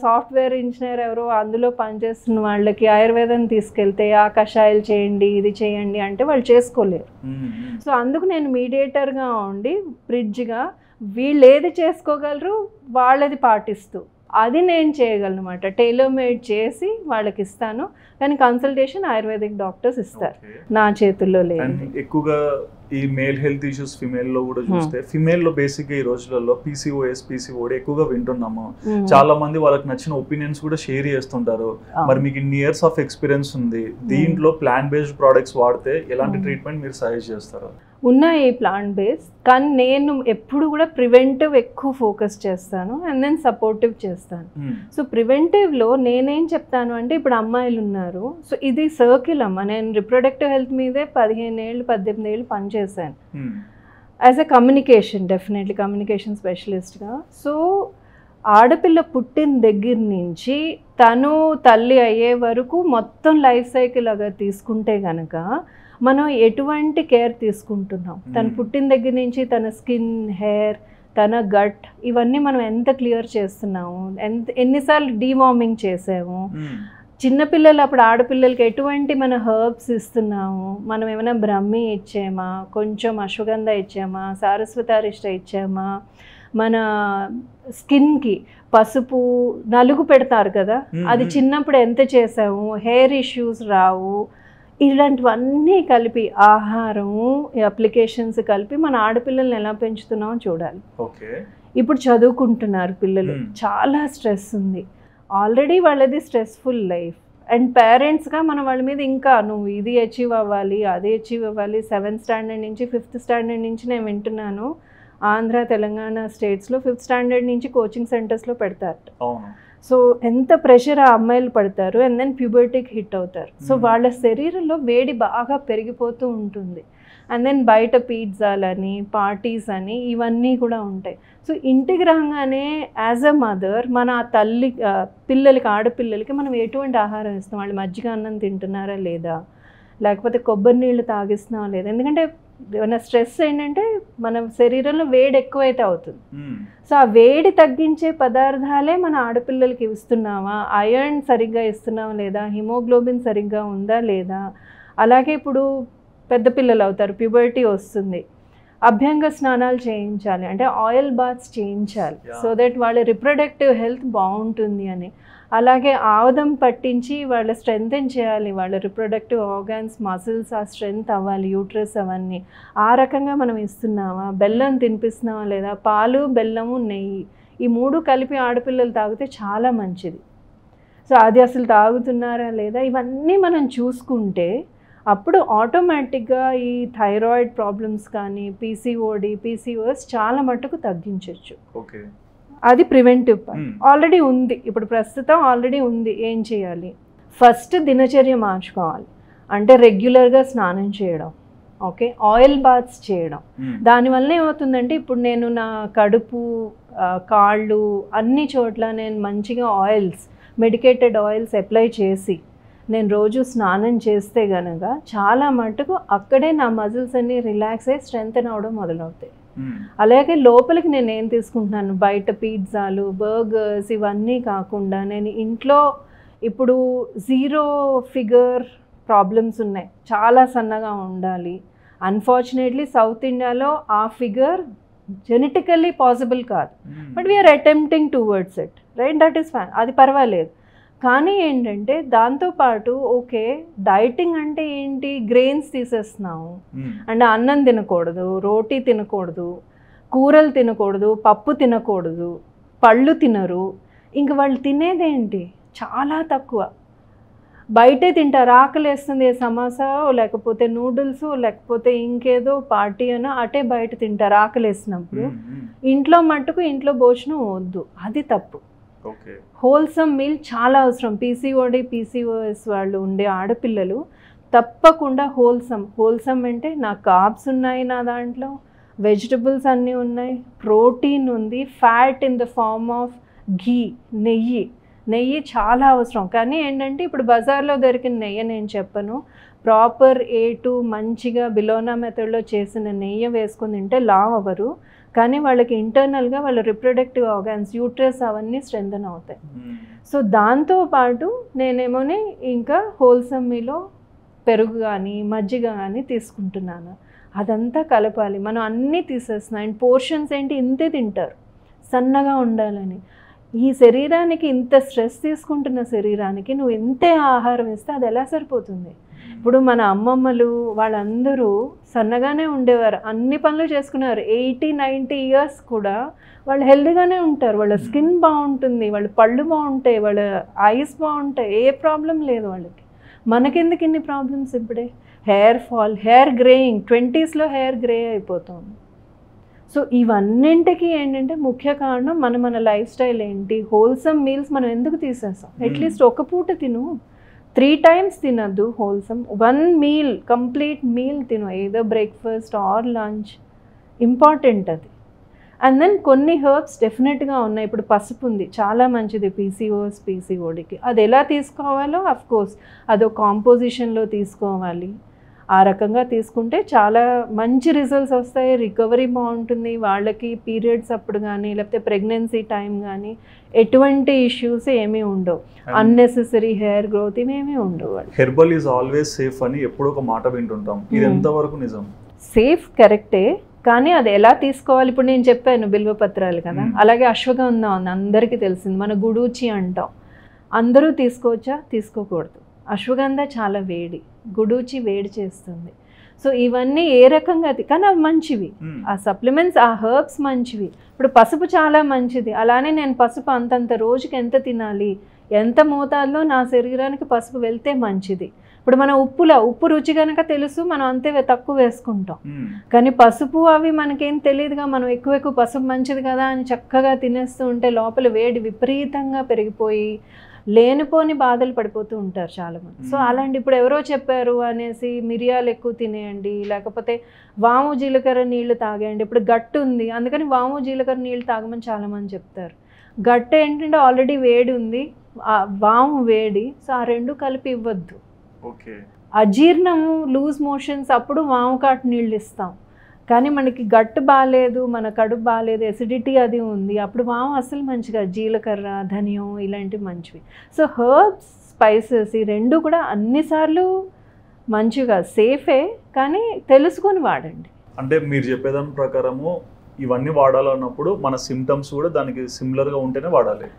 సాఫ్ట్వేర్ ఇంజనీర్ ఎవరో అందులో పనిచేస్తున్న వాళ్ళకి ఆయుర్వేదం తీసుకెళ్తే ఆ కషాయాలు చేయండి, ఇది చేయండి అంటే వాళ్ళు చేసుకోలేరు. సో అందుకు నేను మీడియేటర్గా ఉండి బ్రిడ్జ్గా వీళ్ళు ఏది చేసుకోగలరు వాళ్ళది పాటిస్తూ అది నేను చేయగలను అనమాట. టైలర్ మేడ్ చేసి వాళ్ళకి ఇస్తాను, కానీ కన్సల్టేషన్ ఆయుర్వేదిక్ డాక్టర్స్ ఇస్తారు, నా చేతుల్లో లేదు. ఎక్కువగా ఈ మేల్ హెల్త్ ఇష్యూస్ ఫిమేల్ లో కూడా చూస్తే, ఫిమేల్ లో బేసిక్ గా ఈ రోజులలో PCOS, PCOD ఎక్కువగా వింటున్నాము. చాలా మంది వాళ్ళకి నచ్చిన ఒపీనియన్స్ కూడా షేర్ చేస్తుంటారు. మరి మీకు ఇన్ని ఇయర్స్ ఆఫ్ ఎక్స్పీరియన్స్ ఉంది, దీంట్లో ప్లాంట్ బేస్డ్ ప్రోడక్ట్స్ వాడితే ఎలాంటి ట్రీట్మెంట్ మీరు సజెస్ట్ చేస్తారు? ఉన్నాయి ప్లాంట్ బేస్డ్, కానీ నేను ఎప్పుడు కూడా ప్రివెంటివ్ ఎక్కువ ఫోకస్ చేస్తాను అండ్ దెన్ సపోర్టివ్ చేస్తాను. సో ప్రివెంటివ్లో నేనేం చెప్తాను అంటే, ఇప్పుడు అమ్మాయిలు ఉన్నారు, సో ఇది సర్కిల్ అమ్మ. నేను రిప్రొడక్టివ్ హెల్త్ మీదే 15 ఏళ్ళు 18 ఏళ్ళు పనిచేశాను యాజ్ ఎ డెఫినెట్లీ కమ్యూనికేషన్ స్పెషలిస్ట్గా. సో ఆడపిల్ల పుట్టిన దగ్గర నుంచి తను తల్లి అయ్యే వరకు మొత్తం లైఫ్ సైకిల్ అలా తీసుకుంటే కనుక మనం ఎటువంటి కేర్ తీసుకుంటున్నాం, తను పుట్టిన దగ్గర నుంచి తన స్కిన్, హెయిర్, తన గట్, ఇవన్నీ మనం ఎంత క్లియర్ చేస్తున్నాము, ఎన్నిసార్లు డీవార్మింగ్ చేసాము, చిన్నపిల్లలు అప్పుడు ఆడపిల్లలకి ఎటువంటి మన హర్బ్స్ ఇస్తున్నాము, మనం ఏమైనా బ్రహ్మి ఇచ్చామా, కొంచెం అశ్వగంధ ఇచ్చామా, సారస్వతారిష్ట ఇచ్చామా, మన స్కిన్కి పసుపు నలుగు పెడతారు కదా, అది చిన్నప్పుడు ఎంత చేసాము, హెయిర్ ఇష్యూస్ రావు, ఇలాంటివన్నీ కలిపి ఆహారము, అప్లికేషన్స్ కలిపి మన ఆడపిల్లల్ని ఎలా పెంచుతున్నామో చూడాలి. ఇప్పుడు చదువుకుంటున్నారు పిల్లలు, చాలా స్ట్రెస్ ఉంది, ఆల్రెడీ వాళ్ళది స్ట్రెస్ఫుల్ లైఫ్, అండ్ పేరెంట్స్గా మనం వాళ్ళ మీద ఇంకా నువ్వు ఇది అచీవ్ అవ్వాలి, అది అచీవ్ అవ్వాలి. 7th స్టాండర్డ్ నుంచి 5th స్టాండర్డ్ నుంచి నేను వింటున్నాను, ఆంధ్ర తెలంగాణ స్టేట్స్లో 5th స్టాండర్డ్ నుంచి కోచింగ్ సెంటర్స్లో పెడతారు. సో ఎంత ప్రెషర్ ఆ అమ్మాయిలు పడతారు, అండ్ దెన్ ప్యూబర్టీకి హిట్ అవుతారు. సో వాళ్ళ శరీరంలో వేడి బాగా పెరిగిపోతూ ఉంటుంది, అండ్ దెన్ బయట పిజ్జాలని, పార్టీస్ అని ఇవన్నీ కూడా ఉంటాయి. సో ఇంటికి రాగానే యాజ్ అ మదర్ మన తల్లి పిల్లలకి, ఆడపిల్లలకి మనం ఎటువంటి ఆహారం ఇస్తాం, వాళ్ళు మజ్జిగ అన్నం తింటున్నారా లేదా, లేకపోతే కొబ్బరి నీళ్ళు తాగిస్తున్నావా లేదా, ఎందుకంటే మన స్ట్రెస్ ఏంటంటే మన శరీరంలో వేడి ఎక్కువైతే అవుతుంది. సో ఆ వేడి తగ్గించే పదార్థాలే మన ఆడపిల్లలకి ఇస్తున్నామా, ఐరన్ సరిగ్గా ఇస్తున్నావా లేదా, హిమోగ్లోబిన్ సరిగ్గా ఉందా లేదా. అలాగే ఇప్పుడు పెద్ద పిల్లలు అవుతారు, ప్యూబర్టీ వస్తుంది, అభ్యంగ స్నానాలు చేయించాలి, అంటే ఆయిల్ బాత్స్ చేయించాలి, సో దట్ వాళ్ళ రిప్రొడక్టివ్ హెల్త్ బాగుంటుంది అని. అలాగే ఆముదం పట్టించి వాళ్ళ స్ట్రెంథెన్ చేయాలి, వాళ్ళ రిప్రొడక్టివ్ ఆర్గాన్స్, మసిల్స్ ఆ స్ట్రెంగ్త్ అవ్వాలి, యూట్రస్ అవన్నీ. ఆ రకంగా మనం ఇస్తున్నామా, బెల్లం తినిపిస్తున్నామా లేదా, పాలు, బెల్లము, నెయ్యి, ఈ 3 కలిపి ఆడపిల్లలు తాగితే చాలా మంచిది. సో అది అసలు తాగుతున్నారా లేదా, ఇవన్నీ మనం చూసుకుంటే అప్పుడు ఆటోమేటిక్గా ఈ థైరాయిడ్ ప్రాబ్లమ్స్ కానీ, PCOD, PCOS చాలా మట్టుకు తగ్గించవచ్చు. అది ప్రివెంటివ్ పార్ట్. ఆల్రెడీ ఉంది, ఇప్పుడు ప్రస్తుతం ఆల్రెడీ ఉంది. ఏం చేయాలి, ఫస్ట్ దినచర్య మార్చుకోవాలి, అంటే రెగ్యులర్గా స్నానం చేయడం, ఓకే, ఆయిల్ బాత్స్ చేయడం. దానివల్ల ఏమవుతుందంటే, ఇప్పుడు నేను నా కడుపు, కాళ్ళు అన్ని చోట్ల నేను మంచిగా ఆయిల్స్, మెడికేటెడ్ ఆయిల్స్ అప్లై చేసి నేను రోజు స్నానం చేస్తే కనుక చాలా మటుకు అక్కడే నా మజిల్స్ అన్నీ రిలాక్స్ అయ్యి స్ట్రెంగ్తెన్ అవడం మొదలవుతాయి. అలాగే లోపలికి నేను ఏం తీసుకుంటున్నాను, బయట పిజ్జాలు, బర్గర్స్ ఇవన్నీ కాకుండా నేను ఇంట్లో, ఇప్పుడు 0 ఫిగర్ ప్రాబ్లమ్స్ ఉన్నాయి, చాలా సన్నగా ఉండాలి. అన్ఫార్చునేట్లీ సౌత్ ఇండియాలో ఆ ఫిగర్ జెనెటికల్లీ పాసిబుల్ కాదు, but we're attempting towards it, right, that is fine, అది పర్వాలేదు. కానీ ఏంటంటే దాంతోపాటు ఓకే, డైటింగ్ అంటే ఏంటి, గ్రెయిన్స్ తీసేస్తున్నాము, అంటే అన్నం తినకూడదు, రోటీ తినకూడదు, కూరలు తినకూడదు, పప్పు తినకూడదు, పళ్ళు తినరు, ఇంక వాళ్ళు తినేదేంటి చాలా తక్కువ, బయటే తింటారు. ఆకలి వేస్తుంది, సమోసా లేకపోతే నూడిల్స్ లేకపోతే ఇంకేదో పార్టీ అనో అటే బయట తింటారు ఆకలి వేసినప్పుడు. ఇంట్లో మట్టుకు ఇంట్లో భోజనం వద్దు, అది తప్పు. హోల్సమ్ మీల్ చాలా అవసరం. PCOD, PCOS వాళ్ళు ఉండే ఆడపిల్లలు తప్పకుండా హోల్సమ్ అంటే నా కార్బ్స్ ఉన్నాయి, నా దాంట్లో వెజిటబుల్స్ అన్నీ ఉన్నాయి, ప్రోటీన్ ఉంది, fat in the form of ghee, నెయ్యి చాలా అవసరం. కానీ ఏంటంటే ఇప్పుడు బజార్లో దొరికిన నెయ్యి నేను చెప్పను, ప్రాపర్ A2 మంచిగా బిలోనా మెథడ్లో చేసిన నెయ్యి వేసుకుని తింటే లావ్ అవ్వరు, కానీ వాళ్ళకి ఇంటర్నల్గా వాళ్ళ రిప్రొడక్టివ్ ఆర్గాన్స్ యూట్రస్ అవన్నీ స్ట్రెంథన్ అవుతాయి. సో దాంతోపాటు నేనేమోని ఇంకా హోల్సమ్ మీలో పెరుగు కానీ మజ్జిగ కానీ తీసుకుంటున్నాను. అదంతా కలపాలి. మనం అన్నీ తీసేస్తున్నాం. అండ్ పోర్షన్స్ ఏంటి, ఇంతే తింటారు సన్నగా ఉండాలని. ఈ శరీరానికి ఇంత స్ట్రెస్ తీసుకుంటున్న శరీరానికి నువ్వు ఇంతే ఆహారం ఇస్తే అది ఎలా సరిపోతుంది? ఇప్పుడు మన అమ్మమ్మలు వాళ్ళందరూ సన్నగానే ఉండేవారు, అన్ని పనులు చేసుకున్నారు. 80-90 ఇయర్స్ కూడా వాళ్ళు హెల్తీగానే ఉంటారు. వాళ్ళ స్కిన్ బాగుంటుంది, వాళ్ళ పళ్ళు బాగుంటాయి, వాళ్ళ ఐస్ బాగుంటాయి, ఏ ప్రాబ్లం లేదు వాళ్ళకి. మనకెందుకు ఇన్ని ప్రాబ్లమ్స్ ఇప్పుడే? హెయిర్ ఫాల్, హెయిర్ గ్రేయింగ్, 20sలో హెయిర్ గ్రే అయిపోతుంది. సో ఇవన్నింటికి ఏంటంటే ముఖ్య కారణం మన లైఫ్ స్టైల్ ఏంటి, హోల్సమ్ మీల్స్ మనం ఎందుకు తీసేస్తాం? అట్లీస్ట్ ఒక పూట తిను, 3 times తినద్దు హోల్సమ్. 1 meal కంప్లీట్ మీల్ తిను, ఏదో బ్రేక్ఫాస్ట్ ఆర్ లంచ్, ఇంపార్టెంట్ అది. అండ్ దెన్ కొన్ని హెర్బ్స్ డెఫినెట్గా ఉన్నాయి. ఇప్పుడు పసుపు ఉంది, చాలా మంచిది PCODకి. అది ఎలా తీసుకోవాలో అఫ్కోర్స్ అదో కాంపోజిషన్లో తీసుకోవాలి. ఆ రకంగా తీసుకుంటే చాలా మంచి రిజల్ట్స్ వస్తాయి, రికవరీ బాగుంటుంది వాళ్ళకి. పీరియడ్స్ అప్పుడు కానీ లేకపోతే ప్రెగ్నెన్సీ టైం కానీ ఎటువంటి ఇష్యూస్ ఏమీ ఉండవు, అన్నెసెసరీ హెయిర్ గ్రోత్ ఇవేమీ ఉండవు. హెర్బల్ ఈజ్ ఆల్వేస్ సేఫ్ అని ఎప్పుడో ఒక మాట వింటుంటాం, ఇది ఎంతవరకు నిజం? సేఫ్ కరెక్టే, కానీ అది ఎలా తీసుకోవాలి? ఇప్పుడు నేను చెప్పాను బిల్వపత్రాలు కదా, అలాగే అశ్వగంధం ఉంది, అందరికీ తెలిసింది. మన గుడూచి అంటాం, అందరూ తీసుకోవచ్చా? తీసుకోకూడదు. అశ్వగంధ చాలా వేడి, గుడూచి వేడి చేస్తుంది. సో ఇవన్నీ ఏ రకంగా కానీ అవి మంచివి, ఆ సప్లిమెంట్స్, ఆ హెర్బ్స్ మంచివి. ఇప్పుడు పసుపు చాలా మంచిది, అలానే నేను పసుపు అంతంత రోజుకి ఎంత తినాలి, ఎంత మోతాదులో నా శరీరానికి పసుపు వెళ్తే మంచిది. ఇప్పుడు మన ఉప్పు రుచి కనుక తెలుసు, మనం అంతే తక్కువ వేసుకుంటాం. కానీ పసుపు అవి మనకేం తెలియదుగా, మనం ఎక్కువ పసుపు మంచిది కదా అని చక్కగా తినేస్తూ ఉంటే లోపల వేడి విపరీతంగా పెరిగిపోయి లేనిపోని బాధలు పడిపోతూ ఉంటారు చాలామంది. సో అలాంటి ఇప్పుడు ఎవరో చెప్పారు అనేసి మిరియాలు ఎక్కువ తినేయండి, లేకపోతే వాము జీలకర్ర నీళ్లు తాగేయండి. ఇప్పుడు గట్టు ఉంది అందుకని వాము జీలకర్ర నీళ్ళు తాగమని చాలామంది చెప్తారు. గట్టు ఏంటంటే ఆల్రెడీ వేడి ఉంది, వాము వేడి, సో ఆ రెండు కలిపి ఇవ్వద్దు. అజీర్ణము, లూజ్ మోషన్స్ అప్పుడు వాము కాటు నీళ్ళు ఇస్తాం. కానీ మనకి గట్టు బాగాలేదు, మన కడుపు బాగాలేదు, ఎసిడిటీ అది ఉంది, అప్పుడు వాము అసలు మంచిగా, జీలకర్ర, ధనియం ఇలాంటివి మంచివి. సో హెర్బ్స్, స్పైసెస్ ఈ రెండు కూడా అన్నిసార్లు మంచిగా సేఫే, కానీ తెలుసుకొని వాడండి. అంటే మీరు చెప్పేదాని ప్రకారము ఇవన్నీ వాడాలన్నప్పుడు మన సిమ్టమ్స్ కూడా దానికి సిమిలర్గా ఉంటేనే వాడాలి.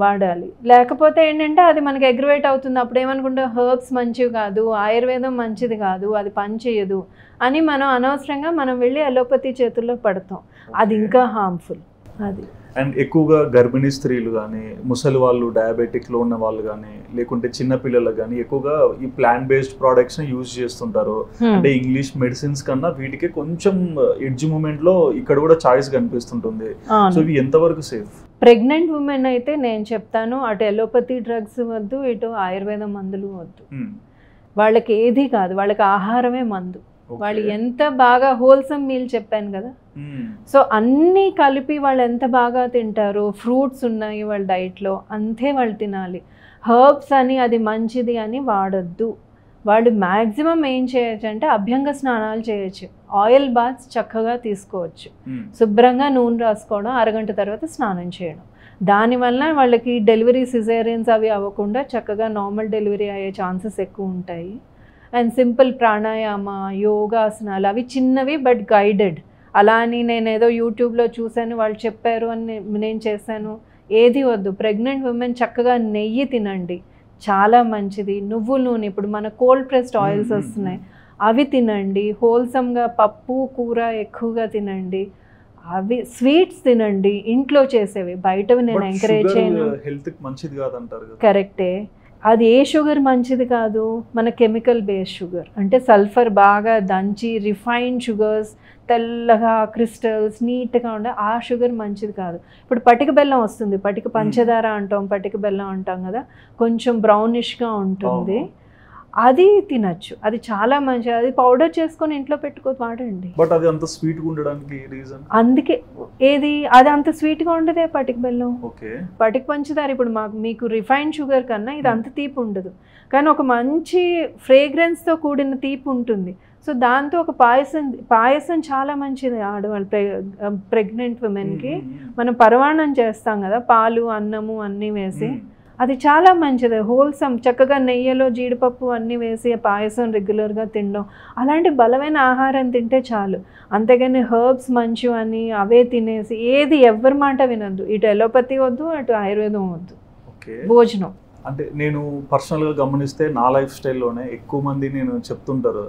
వాడాలి, లేకపోతే ఏంటంటే అది మనకి అగ్రివేట్ అవుతుంది. అప్పుడు ఏమనుకుంటాం, హెర్బ్స్ మంచివి కాదు, ఆయుర్వేదం మంచిది కాదు, అది పని చేయదు అని మనం అనవసరంగా మనం వెళ్ళి అలోపతి చేతుల్లో పడతాం. అది ఇంకా హార్మ్ఫుల్. అది అండ్ ఎక్కువగా గర్భిణీ స్త్రీలు కానీ, ముసలి వాళ్ళు, డయాబెటిక్లో ఉన్న వాళ్ళు కానీ, లేకుంటే చిన్న పిల్లలకు కానీ ఎక్కువగా ఈ ప్లాంట్ బేస్డ్ ప్రోడక్ట్స్ని యూజ్ చేస్తుంటారు. అంటే ఇంగ్లీష్ మెడిసిన్స్ కన్నా వీటికి కొంచెం ఎడ్జ్ మూమెంట్లో ఇక్కడ కూడా చాయిస్ కనిపిస్తుంటుంది. సో ఇవి ఎంతవరకు సేఫ్? ప్రెగ్నెంట్ ఉమెన్ అయితే నేను చెప్తాను, అటు ఎలోపతి డ్రగ్స్ వద్దు, ఇటు ఆయుర్వేద మందులు వద్దు. వాళ్ళకి ఏది కాదు, వాళ్ళకి ఆహారమే మందు. వాళ్ళు ఎంత బాగా హోల్సమ్ మీల్ చెప్పాను కదా, సో అన్నీ కలిపి వాళ్ళు ఎంత బాగా తింటారు. ఫ్రూట్స్ ఉన్నాయి వాళ్ళ డైట్లో, అంతే వాళ్ళు తినాలి. హెర్బ్స్ అని అది మంచిది అని వాడద్దు. వాళ్ళు మ్యాక్సిమం ఏం చేయొచ్చు అంటే అభ్యంగ స్నానాలు చేయొచ్చు, ఆయిల్ బాత్స్ చక్కగా తీసుకోవచ్చు, శుభ్రంగా నూనె రాసుకోవడం, అరగంట తర్వాత స్నానం చేయడం. దానివల్ల వాళ్ళకి డెలివరీ సిజేరియన్స్ అవి అవ్వకుండా చక్కగా నార్మల్ డెలివరీ అయ్యే ఛాన్సెస్ ఎక్కువ ఉంటాయి. అండ్ సింపుల్ ప్రాణాయామ, యోగాసనాలు అవి చిన్నవి బట్ గైడెడ్. అలా అని నేను ఏదో యూట్యూబ్లో చూశాను వాళ్ళు చెప్పారు అని నేను చేశాను, ఏది వద్దు. ప్రెగ్నెంట్ ఉమెన్ చక్కగా నెయ్యి తినండి, చాలా మంచిది. నువ్వుల నూనె, ఇప్పుడు మన కోల్డ్ ప్రెస్డ్ ఆయిల్స్ వస్తున్నాయి, అవి తినండి. హోల్సమ్గా పప్పు కూర ఎక్కువగా తినండి. అవి స్వీట్స్ తినండి, ఇంట్లో చేసేవి, బయటవి నేను ఎంకరేజ్ చేయను. హెల్త్కి మంచిది కాదంటారు. కరెక్టే, అది ఏ షుగర్ మంచిది కాదు, మన కెమికల్ బేస్డ్ షుగర్, అంటే సల్ఫర్ బాగా దంచి రిఫైన్డ్ షుగర్స్, తెల్లగా క్రిస్టల్స్ నీట్గా ఉండే ఆ షుగర్ మంచిది కాదు. ఇప్పుడు పటిక బెల్లం వస్తుంది, పటిక పంచదార అంటాం, పటిక బెల్లం అంటాం కదా, కొంచెం బ్రౌనిష్గా ఉంటుంది. అది తినచ్చు, అది చాలా మంచిది. అది పౌడర్ చేసుకొని ఇంట్లో పెట్టుకొని వాడండి. బట్ అది అంత స్వీట్గా ఉండడానికి రీజన్? అందుకే అది అంత స్వీట్గా ఉండదే పటిక బెల్లం. ఓకే. పటిక పంచదార ఇప్పుడు మీకు రిఫైన్డ్ షుగర్ కన్నా ఇది అంత తీపి ఉండదు, కానీ ఒక మంచి ఫ్రేగ్రెన్స్తో కూడిన తీపి ఉంటుంది. సో దాంతో ఒక పాయసం చాలా మంచిది ఆడవాళ్ళు, ప్రెగ్నెంట్ ఉమెన్కి. మనం పరవాణం చేస్తాం కదా, పాలు అన్నము అన్నీ వేసి, అది చాలా మంచిది, హోల్సమ్. చక్కగా నెయ్యిలో జీడిపప్పు అన్నీ వేసి పాయసం రెగ్యులర్గా తినడం, అలాంటి బలమైన ఆహారం తింటే చాలు. అంతేగాని హర్బ్స్ మంచి అని అవే తినేసి ఏది ఎవరి మాట వినొద్దు. ఇటు ఎలోపతి వద్దు, అటు ఆయుర్వేదం వద్దు. భోజనం అంటే నేను పర్సనల్గా గమనిస్తే నా లైఫ్ స్టైల్లోనే ఎక్కువ మంది నేను చెప్తుంటారు,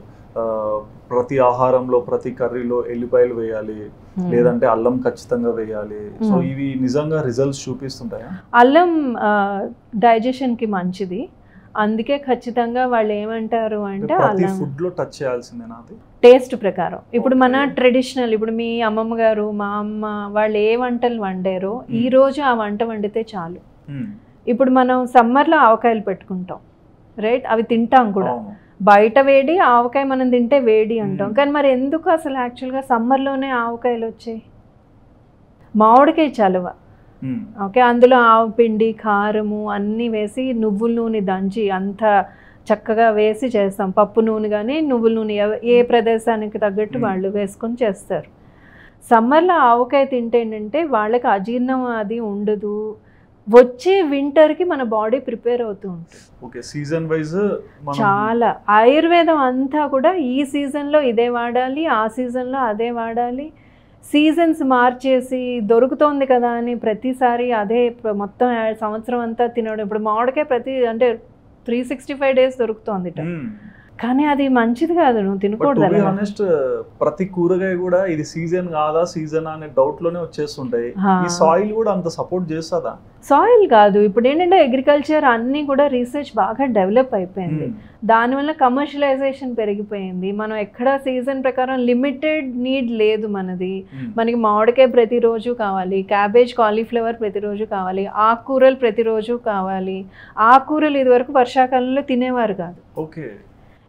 ప్రతి ఆహారంలో ప్రతి కర్రీలో ఎల్లిపాయలు వేయాలి, లేదంటే అల్లం ఖచ్చితంగా వేయాలి. సో ఇవి నిజంగా రిజల్ట్స్ చూపిస్తుంటాయా? అల్లం డైజెషన్కి మంచిది, అందుకే ఖచ్చితంగా వాళ్ళు ఏమంటారు అంటే అల్లం ఫుడ్ లో టచ్ చేయాల్సిందేనా? అది టేస్ట్ ప్రకారం. ఇప్పుడు మన ట్రెడిషనల్, ఇప్పుడు మీ అమ్మమ్మ గారు మా అమ్మ వాళ్ళు ఏ వంటలు వండారో ఈ రోజు ఆ వంట వండితే చాలు. ఇప్పుడు మనం సమ్మర్లో ఆవకాయలు పెట్టుకుంటాం, రైట్? అవి తింటాం కూడా. బయట వేడి, ఆవకాయ మనం తింటే వేడి అంటాం. కానీ మరి ఎందుకు అసలు యాక్చువల్గా సమ్మర్లోనే ఆవకాయలు వచ్చాయి? మామిడికాయ చలువ, ఓకే, అందులో ఆవు పిండి, కారము అన్నీ వేసి నువ్వుల నూనె దంచి అంత చక్కగా వేసి చేస్తాం. పప్పు నూనె కానీ నువ్వుల నూనె ఏ ప్రదేశానికి తగ్గట్టు వాళ్ళు వేసుకొని చేస్తారు. సమ్మర్లో ఆవకాయ తింటే ఏంటంటే వాళ్ళకి అజీర్ణం అది ఉండదు, వచ్చే వింటర్కి మన బాడీ ప్రిపేర్ అవుతూ ఉంటుంది. ఓకే, సీజన్ వైజ్ చాలా ఆయుర్వేదం అంతా కూడా ఈ సీజన్లో ఇదే వాడాలి, ఆ సీజన్లో అదే వాడాలి. సీజన్స్ మార్చేసి దొరుకుతోంది కదా అని ప్రతిసారి అదే మొత్తం సంవత్సరం అంతా తినడం. ఇప్పుడు మామిడికాయ అంటే 365 days దొరుకుతోంది, కానీ అది మంచిది కాదు, నువ్వు తినకూడదు. ఆనెస్ట్ ప్రతి కూరగాయ కూడా ఇది సీజన్ కాదా సీజన్ అనే డౌట్ లోనే వచ్చేస్తుంటాయి. ఈ సాయిల్ కూడా అంత సపోర్ట్ చేస్తుందా? సాయిల్ కాదు, ఇప్పుడు ఏంటంటే అగ్రికల్చర్ అన్నీ కూడా రీసెర్చ్ బాగా డెవలప్ అయిపోయింది, దానివల్ల కమర్షియలైజేషన్ పెరిగిపోయింది. మనం ఎక్కడ సీజన్ ప్రకారం లిమిటెడ్ నీడ్ లేదు మనది. మనకి మామిడికాయ ప్రతిరోజు కావాలి, క్యాబేజ్ కాలీఫ్లవర్ ప్రతిరోజు కావాలి, ఆకుకూరలు ప్రతిరోజు కావాలి. ఆకుకూరలు ఇదివరకు వర్షాకాలంలో తినేవారు కాదు, ఓకే,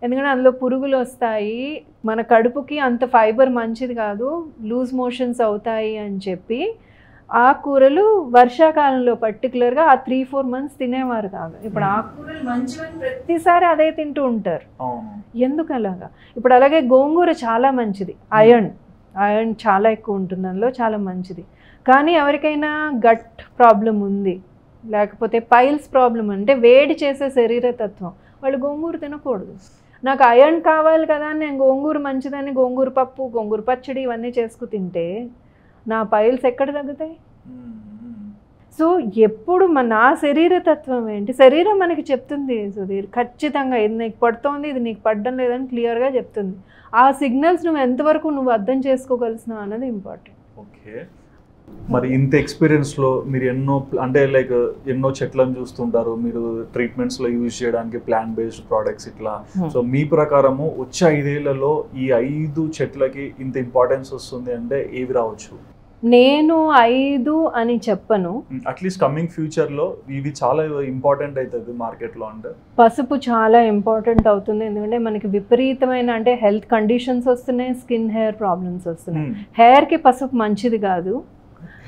ఎందుకంటే అందులో పురుగులు వస్తాయి, మన కడుపుకి అంత ఫైబర్ మంచిది కాదు, లూజ్ మోషన్స్ అవుతాయి అని చెప్పి ఆకుకూరలు వర్షాకాలంలో పర్టికులర్గా ఆ 3-4 months తినేవారు కాదు. ఇప్పుడు ఆకుకూరలు మంచివని ప్రతిసారి అదే తింటూ ఉంటారు, ఎందుకు అలాగా? ఇప్పుడు అలాగే గోంగూర చాలా మంచిది, ఐరన్ చాలా ఎక్కువ ఉంటుంది అందులో, చాలా మంచిది. కానీ ఎవరికైనా గట్ ప్రాబ్లం ఉంది, లేకపోతే పైల్స్ ప్రాబ్లం, అంటే వేడి చేసే శరీరతత్వం, వాళ్ళు గోంగూర తినకూడదు. నాకు ఐరన్ కావాలి కదా అని నేను గోంగూర మంచిదని గోంగూర పప్పు, గోంగూర పచ్చడి ఇవన్నీ చేసుకు తింటే నా పైల్స్ ఎక్కడ తగ్గుతాయి? సో ఎప్పుడు నా శరీరతత్వం ఏంటి, శరీరం మనకి చెప్తుంది సుధీర్, ఖచ్చితంగా ఇది నీకు పడుతోంది, ఇది నీకు పడడం లేదని క్లియర్గా చెప్తుంది. ఆ సిగ్నల్స్ నువ్వు ఎంతవరకు నువ్వు అర్థం చేసుకోగలుగుతున్నావు అన్నది ఇంపార్టెంట్. ఓకే, మరి ఇంత ఎక్స్పీరియన్స్లో మీరు ఎన్నో చెట్లను చూస్తుంటారు, మీరు ట్రీట్మెంట్స్లో యూజ్ చేయడానికి ప్లాంట్ బేస్డ్ ప్రోడక్ట్స్ ఇట్లా. సో మీ ప్రకారము వచ్చే 5 ఏళ్లలో ఈ 5 చెట్లకి ఇంత ఇంపార్టెన్స్ వస్తుంది అంటే ఏవి రావచ్చు? నేను 5 అని చెప్పను, అట్లీస్ట్ కమింగ్ ఫ్యూచర్లో ఇవి చాలా ఇంపార్టెంట్ అవుతుంది మార్కెట్లో. అంటే పసుపు చాలా ఇంపార్టెంట్ అవుతుంది, ఎందుకంటే మనకి విపరీతమైన అంటే హెల్త్ కండిషన్స్ వస్తున్నాయి, స్కిన్ హెయిర్ ప్రాబ్లమ్స్ వస్తున్నాయి. హెయిర్కి పసుపు మంచిది కాదు,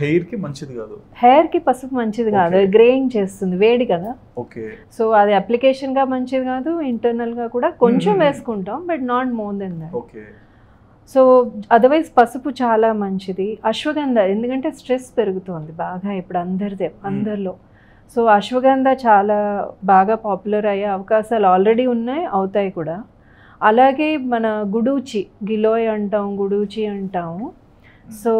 హెయిర్కి మంచిది కాదు, హెయిర్కి పసుపు మంచిది కాదు, గ్రేయింగ్ చేస్తుంది, వేడి కదా. ఓకే, సో అది అప్లికేషన్గా మంచిది కాదు, ఇంటర్నల్గా కూడా కొంచెం వేసుకుంటాం, but not more than that. Okay, so otherwise పసుపు చాలా మంచిది. అశ్వగంధ, ఎందుకంటే స్ట్రెస్ పెరుగుతోంది బాగా ఇప్పుడు అందరిలో, సో అశ్వగంధ చాలా బాగా పాపులర్ అయ్యే అవకాశాలు ఆల్రెడీ ఉన్నాయి, అవుతాయి కూడా. అలాగే మన గుడూచి, గిలోయ్ అంటాం, గుడూచి అంటాము, సో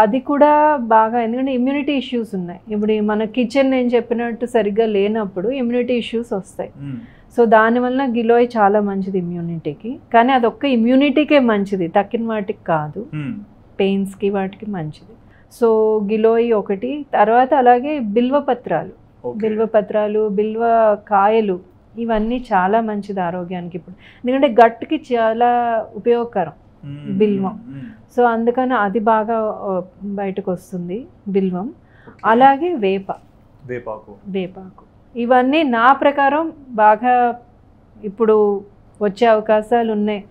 అది కూడా బాగా, ఎందుకంటే ఇమ్యూనిటీ ఇష్యూస్ ఉన్నాయి. ఇప్పుడు మన కిచెన్ నేను చెప్పినట్టు సరిగ్గా లేనప్పుడు ఇమ్యూనిటీ ఇష్యూస్ వస్తాయి. సో దానివల్ల గిలోయ్ చాలా మంచిది ఇమ్యూనిటీకి, కానీ అదొక్క ఇమ్యూనిటీకే మంచిది, తక్కిన వాటికి కాదు, పెయిన్స్కి వాటికి మంచిది. సో గిలోయ్ ఒకటి. తర్వాత అలాగే బిల్వపత్రాలు, బిల్వ కాయలు, ఇవన్నీ చాలా మంచిది ఆరోగ్యానికి ఇప్పుడు, ఎందుకంటే గట్కి చాలా ఉపయోగకరం బిల్వం. సో అందుకని అది బాగా బయటకు వస్తుంది బిల్వం. అలాగే వేపాకు, ఇవన్నీ నా ప్రకారం బాగా ఇప్పుడు వచ్చే అవకాశాలు ఉన్నాయి.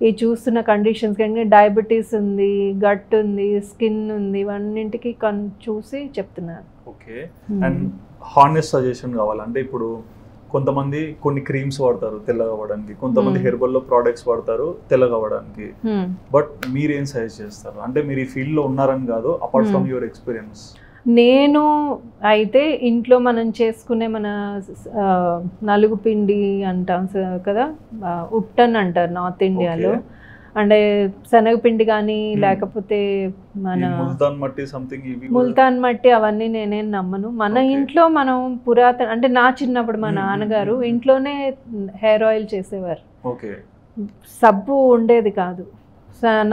ఈ చూస్తున్న కండిషన్స్ కానీ డయాబెటీస్ ఉంది, గట్ ఉంది, స్కిన్ ఉంది, ఇవన్నింటికి చూసి చెప్తున్నారు. ఓకే. అండ్ హానెస్ట్ సజెషన్ కావాలంటే ఇప్పుడు కొంతమంది కొన్ని క్రీమ్స్ వాడతారు తెల్లగా అవ్వడానికి, కొంతమంది హెర్బల్లో ప్రోడక్ట్స్ వాడతారు తెల్లగా అవ్వడానికి. బట్ మీరు ఏం సజెస్ట్ చేస్తారు? అంటే మీరు ఈ ఫీల్డ్ లో ఉన్నారని కాదు, అపార్ట్ ఫ్రమ్ యువర్ ఎక్స్పీరియన్స్. నేను అయితే ఇంట్లో మనం చేసుకునే మన నలుగు పిండి అంటాం కదా, ఉప్టన్ అంటారు నార్త్ ఇండియాలో. అంటే శనగపిండి కానీ లేకపోతే మన ముల్తాన్ మట్టి అవన్నీ నేనేం నమ్మను. మన ఇంట్లో మనం పురాతన అంటే నా చిన్నప్పుడు మా నాన్నగారు ఇంట్లోనే హెయిర్ ఆయిల్ చేసేవారు. సబ్బు ఉండేది కాదు,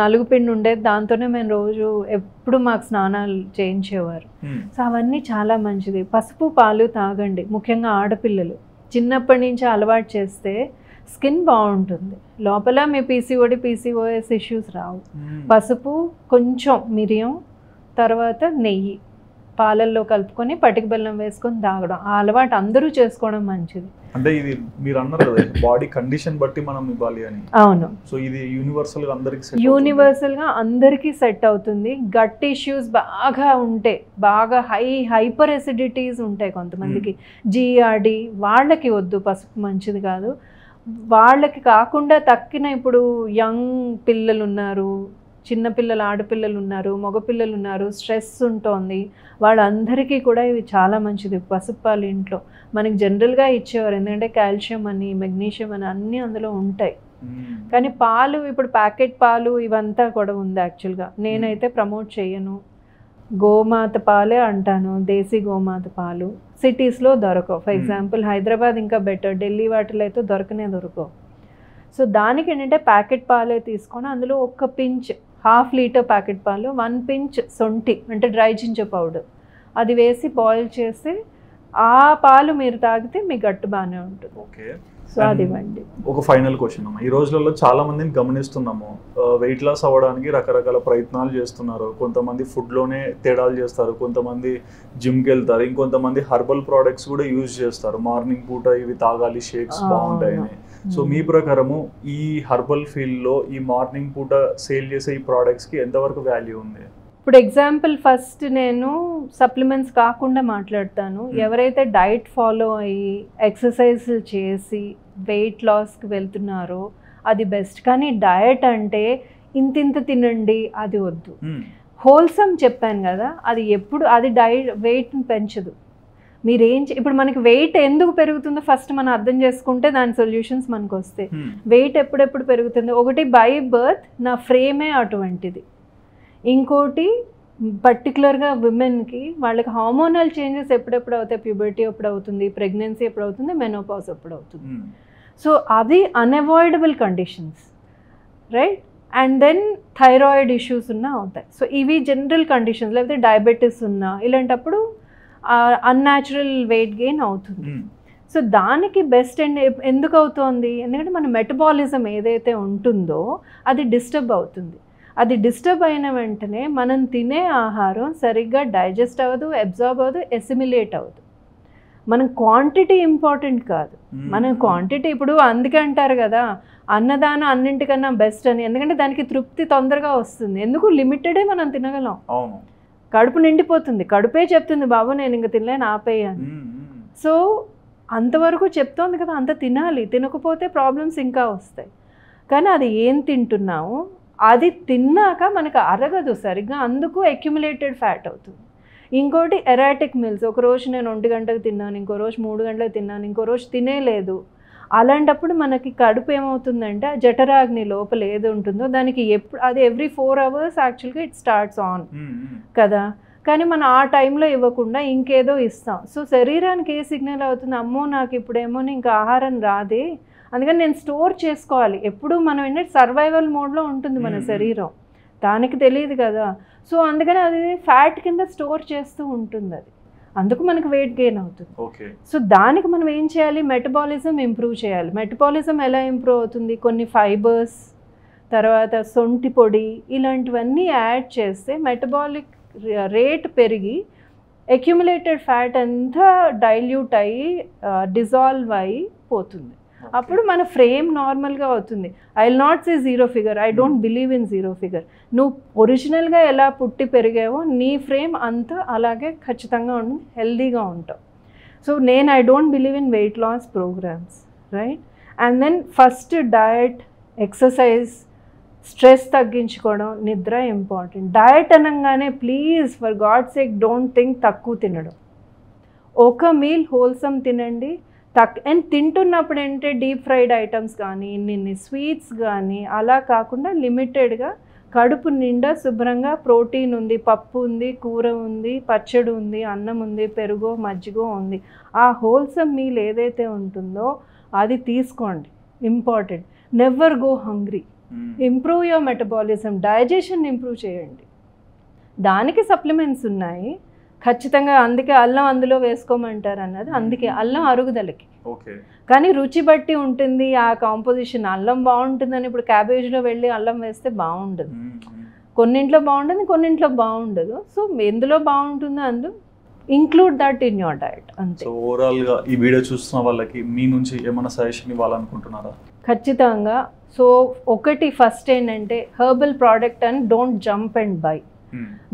నలుగు పిండి ఉండేది, దాంతోనే మేము రోజు ఎప్పుడు మాకు స్నానాలు చేయించేవారు. సో అవన్నీ చాలా మంచిది. పసుపు పాలు తాగండి, ముఖ్యంగా ఆడపిల్లలు చిన్నప్పటి నుంచి అలవాటు చేస్తే స్కిన్ బాగుంటుంది. లోపల మీ PCOS ఇష్యూస్ రావు. పసుపు, కొంచెం మిరియం, తర్వాత నెయ్యి పాలల్లో కలుపుకొని పటిక బెల్లం వేసుకొని తాగడం, ఆ అలవాటు అందరూ చేసుకోవడం మంచిది. అంటే ఇది మీరు అన్నారు కదా బాడీ కండిషన్ బట్టి మనం ఇవ్వాలి అని. అవును. సో ఇది యూనివర్సల్గా అందరికీ సెట్ అవుతుంది. గట్ ఇష్యూస్ బాగా ఉంటే, బాగా హైపర్ ఎసిడిటీస్ ఉంటాయి కొంతమందికి, GERD, వాళ్ళకి వద్దు, పసుపు మంచిది కాదు. వాళ్ళకి కాకుండా తక్కిన ఇప్పుడు యంగ్ పిల్లలు ఉన్నారు, చిన్నపిల్లలు, ఆడపిల్లలు ఉన్నారు, మగపిల్లలు ఉన్నారు, స్ట్రెస్ ఉంటుంది, వాళ్ళందరికీ కూడా ఇవి చాలా మంచిది. పసుపు పాలు ఇంట్లో మనకి జనరల్గా ఇచ్చేవారు, ఎందుకంటే కాల్షియం అని, మెగ్నీషియం అని అన్నీ అందులో ఉంటాయి. కానీ పాలు ఇప్పుడు ప్యాకెట్ పాలు ఇవంతా కూడా ఉంది. యాక్చువల్గా నేనైతే ప్రమోట్ చేయను, గోమాత పాలే అంటాను, దేశీ గోమాత పాలు. సిటీస్లో దొరకవు. ఫర్ ఎగ్జాంపుల్ హైదరాబాద్ ఇంకా బెటర్, ఢిల్లీ వాటిలో అయితే దొరకవు. సో దానికి ఏంటంటే ప్యాకెట్ పాలే తీసుకొని అందులో ఒక పించ్, 1/2 లీటర్ ప్యాకెట్ పాలు, 1 పించ్ సొంటి అంటే డ్రై జింజర్ పౌడర్ అది వేసి బాయిల్ చేసి ఆ పాలు మీరు తాగితే మీ గట్టు బాగానే ఉంటుంది. ఓకే. సో అది ఇవ్వండి. ఒక ఫైనల్ క్వశ్చన్ అమ్మా, ఈ రోజులలో చాలా మందిని గమనిస్తున్నాము, వెయిట్ లాస్ అవ్వడానికి రకరకాల ప్రయత్నాలు చేస్తున్నారు. కొంతమంది ఫుడ్లోనే తేడాలు చేస్తారు, కొంతమంది జిమ్కి వెళ్తారు, ఇంకొంతమంది హర్బల్ ప్రోడక్ట్స్ కూడా యూజ్ చేస్తారు. మార్నింగ్ పూట ఇవి తాగాలి, షేక్స్ బాగుంటాయని. సో మీ ప్రకారము ఈ హర్బల్ ఫీల్డ్లో ఈ మార్నింగ్ పూట సేల్ చేసే ఈ ప్రోడక్ట్స్కి ఎంతవరకు వాల్యూ ఉంది? ఇప్పుడు ఎగ్జాంపుల్ ఫస్ట్ నేను సప్లిమెంట్స్ కాకుండా మాట్లాడతాను. ఎవరైతే డైట్ ఫాలో అయ్యి ఎక్సర్సైజ్ చేసి వెయిట్ లాస్కి వెళ్తున్నారో అది బెస్ట్. కానీ డయట్ అంటే ఇంతింత తినండి అది వద్దు. హోల్సమ్ చెప్పాను కదా, అది ఎప్పుడు అది వెయిట్ని పెంచదు. ఇప్పుడు మనకి వెయిట్ ఎందుకు పెరుగుతుందో ఫస్ట్ మనం అర్థం చేసుకుంటే దాని సొల్యూషన్స్ మనకు వస్తాయి. వెయిట్ ఎప్పుడెప్పుడు పెరుగుతుందో, ఒకటి బై బర్త్ నా ఫ్రేమే అటువంటిది, ఇంకోటి పర్టికులర్గా విమెన్కి వాళ్ళకి హార్మోనల్ చేంజెస్ ఎప్పుడెప్పుడు అవుతాయి, ప్యూబర్టీ ఎప్పుడు అవుతుంది, ప్రెగ్నెన్సీ ఎప్పుడు అవుతుంది, మెనోపాజ్ ఎప్పుడు అవుతుంది. సో అవి unavoidable conditions, right? And then thyroid issues ఉన్నా అవుతాయి. సో ఇవి జనరల్ కండిషన్స్. లేకపోతే డయాబెటీస్ ఉన్నా ఇలాంటప్పుడు అన్యాచురల్ వెయిట్ గెయిన్ అవుతుంది. సో దానికి బెస్ట్ ఎందుకు అవుతుంది? ఎందుకంటే మన మెటబాలిజం ఏదైతే ఉంటుందో అది డిస్టర్బ్ అవుతుంది. అది డిస్టర్బ్ అయిన వెంటనే మనం తినే ఆహారం సరిగ్గా డైజెస్ట్ అవ్వదు, అబ్జార్బ్ అవ్వదు, ఎసిమిలేట్ అవ్వదు. మనం క్వాంటిటీ ఇంపార్టెంట్ కాదు, మనం క్వాంటిటీ. ఇప్పుడు అందుకే అంటారు కదా అన్నదానం అన్నింటికన్నా బెస్ట్ అని, ఎందుకంటే దానికి తృప్తి తొందరగా వస్తుంది. ఎందుకు? లిమిటెడే మనం తినగలం, కడుపు నిండిపోతుంది, కడుపే చెప్తుంది బాబు నేను ఇంక తినలేను ఆపేయని. సో అంతవరకు చెప్తోంది కదా, అంత తినాలి, తినకపోతే ప్రాబ్లమ్స్ ఇంకా వస్తాయి. కానీ అది ఏం తింటున్నాము, అది తిన్నాక మనకు అరగదు సరిగ్గా, అందుకు అక్యుములేటెడ్ ఫ్యాట్ అవుతుంది. ఇంకోటి ఎరాటిక్ మీల్స్, ఒకరోజు నేను 1 గంటకు తిన్నాను, ఇంకో రోజు 3 గంటలకు తిన్నాను, ఇంకో రోజు తినేలేదు. అలాంటప్పుడు మనకి కడుపు ఏమవుతుందంటే ఆ జఠరాగ్ని లోపల ఏది ఉంటుందో దానికి అది ఎవ్రీ 4 hours యాక్చువల్గా ఇట్ స్టార్ట్స్ ఆన్ కదా. కానీ మనం ఆ టైంలో ఇవ్వకుండా ఇంకేదో ఇస్తాం. సో శరీరానికి ఏ సిగ్నల్ అవుతుంది, అమ్మో నాకు ఇప్పుడేమో ఇంకా ఆహారం రాదే, అందుకని నేను స్టోర్ చేసుకోవాలి. ఎప్పుడు మనం ఏంటంటే సర్వైవల్ మోడ్లో ఉంటుంది మన శరీరం, దానికి తెలియదు కదా. సో అందుకని అది ఫ్యాట్ కింద స్టోర్ చేస్తూ ఉంటుంది, అది అందుకు మనకు వెయిట్ గెయిన్ అవుతుంది. సో దానికి మనం ఏం చేయాలి, మెటబాలిజం ఇంప్రూవ్ చేయాలి. మెటబాలిజం ఎలా ఇంప్రూవ్ అవుతుంది, కొన్ని ఫైబర్స్, తర్వాత సొంటి పొడి, ఇలాంటివన్నీ యాడ్ చేస్తే మెటబాలిక్ రేట్ పెరిగి అక్యుములేటెడ్ ఫ్యాట్ అంతా డైల్యూట్ అయ్యి డిజాల్వ్ అయ్యి పోతుంది. అప్పుడు మన ఫ్రేమ్ నార్మల్గా అవుతుంది. I will not say zero figure, I don't believe in zero figure. నువ్వు ఒరిజినల్గా ఎలా పుట్టి పెరిగావో నీ ఫ్రేమ్ అంతా అలాగే ఖచ్చితంగా ఉంటుంది, హెల్దీగా ఉంటావు. So I don't believe in weight loss programmes, right? And then first diet, exercise, stress తగ్గించుకోవడం, నిద్ర ఇంపార్టెంట్. డయట్ అనగానే please for God sake don't think తక్కువ తినడం. ఒక మీల్ హోల్సమ్ తినండి. అండ్ తింటున్నప్పుడు ఏంటంటే డీప్ ఫ్రైడ్ ఐటమ్స్ కానీ ఇన్ని స్వీట్స్ కానీ అలా కాకుండా లిమిటెడ్గా కడుపు నిండా శుభ్రంగా ప్రోటీన్ ఉంది, పప్పు ఉంది, కూర ఉంది, పచ్చడి ఉంది, అన్నం ఉంది, పెరుగో మజ్జిగో ఉంది. ఆ హోల్సమ్ మీల్ ఏదైతే ఉంటుందో అది తీసుకోండి, important. Never go hungry. Improve your metabolism, digestion improve చేయండి. దానికి సప్లిమెంట్స్ ఉన్నాయి ఖచ్చితంగా. అందుకే అల్లం అందులో వేసుకోమంటారు అన్నది. అందుకే అల్లం అరుగుదలకి, కానీ రుచి బట్టి ఉంటుంది ఆ కాంపోజిషన్. అల్లం బాగుంటుందని ఇప్పుడు క్యాబేజ్లో వెళ్ళి అల్లం వేస్తే బాగుండదు. కొన్నింట్లో బాగుంటుంది, కొన్నింట్లో బాగుండదు. సో ఎందులో బాగుంటుందో అందులో include that in your diet, అంతే. సో ఓవరాల్గా ఈ వీడియో చూస్తున్న వాళ్ళకి మీ నుంచి ఏమైనా సజెషన్ ఇవ్వాలనుకుంటున్నారా? ఖచ్చితంగా. సో ఒకటి ఫస్ట్ ఏంటంటే హెర్బల్ ప్రోడక్ట్ అని డోంట్ జంప్ అండ్ బై.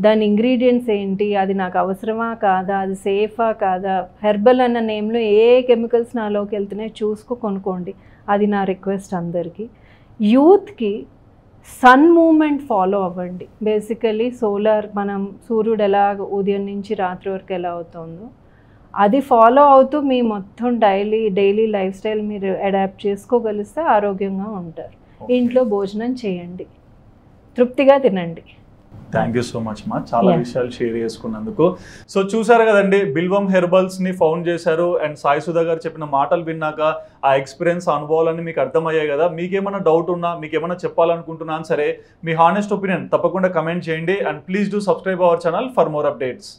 దాని ఇంగ్రీడియంట్స్ ఏంటి, అది నాకు అవసరమా కాదా, అది సేఫా కాదా, హెర్బల్ అన్న నేమ్లో ఏ కెమికల్స్ నాలోకి వెళ్తున్నాయో చూసుకో కొనుక్కోండి. అది నా రిక్వెస్ట్ అందరికీ. యూత్కి సన్ మూమెంట్ ఫాలో అవ్వండి. బేసికలీ సోలార్, మనం సూర్యుడు ఎలా ఉదయం నుంచి రాత్రి వరకు ఎలా అవుతుందో అది ఫాలో అవుతూ మీ మొత్తం డైలీ లైఫ్ స్టైల్ మీరు అడాప్ట్ చేసుకోగలిస్తే ఆరోగ్యంగా ఉంటారు. ఇంట్లో భోజనం చేయండి, తృప్తిగా తినండి. థ్యాంక్ యూ సో మచ్ మా, చాలా విషయాలు షేర్ చేసుకున్నందుకు. సో చూసారు కదండి, బిల్వం హెర్బల్స్ని ఫౌండ్ చేశారు. అండ్ సాయి సుధా గారు చెప్పిన మాటలు విన్నాక ఆ ఎక్స్పీరియన్స్, అనుభవాలన్నీ మీకు అర్థమయ్యాయి కదా. మీకేమైనా డౌట్ ఉన్నా, మీకు ఏమైనా చెప్పాలనుకుంటున్నాను సరే, మీ హానెస్ట్ ఒపీనియన్ తప్పకుండా కమెంట్ చేయండి. And please do subscribe our channel for more updates.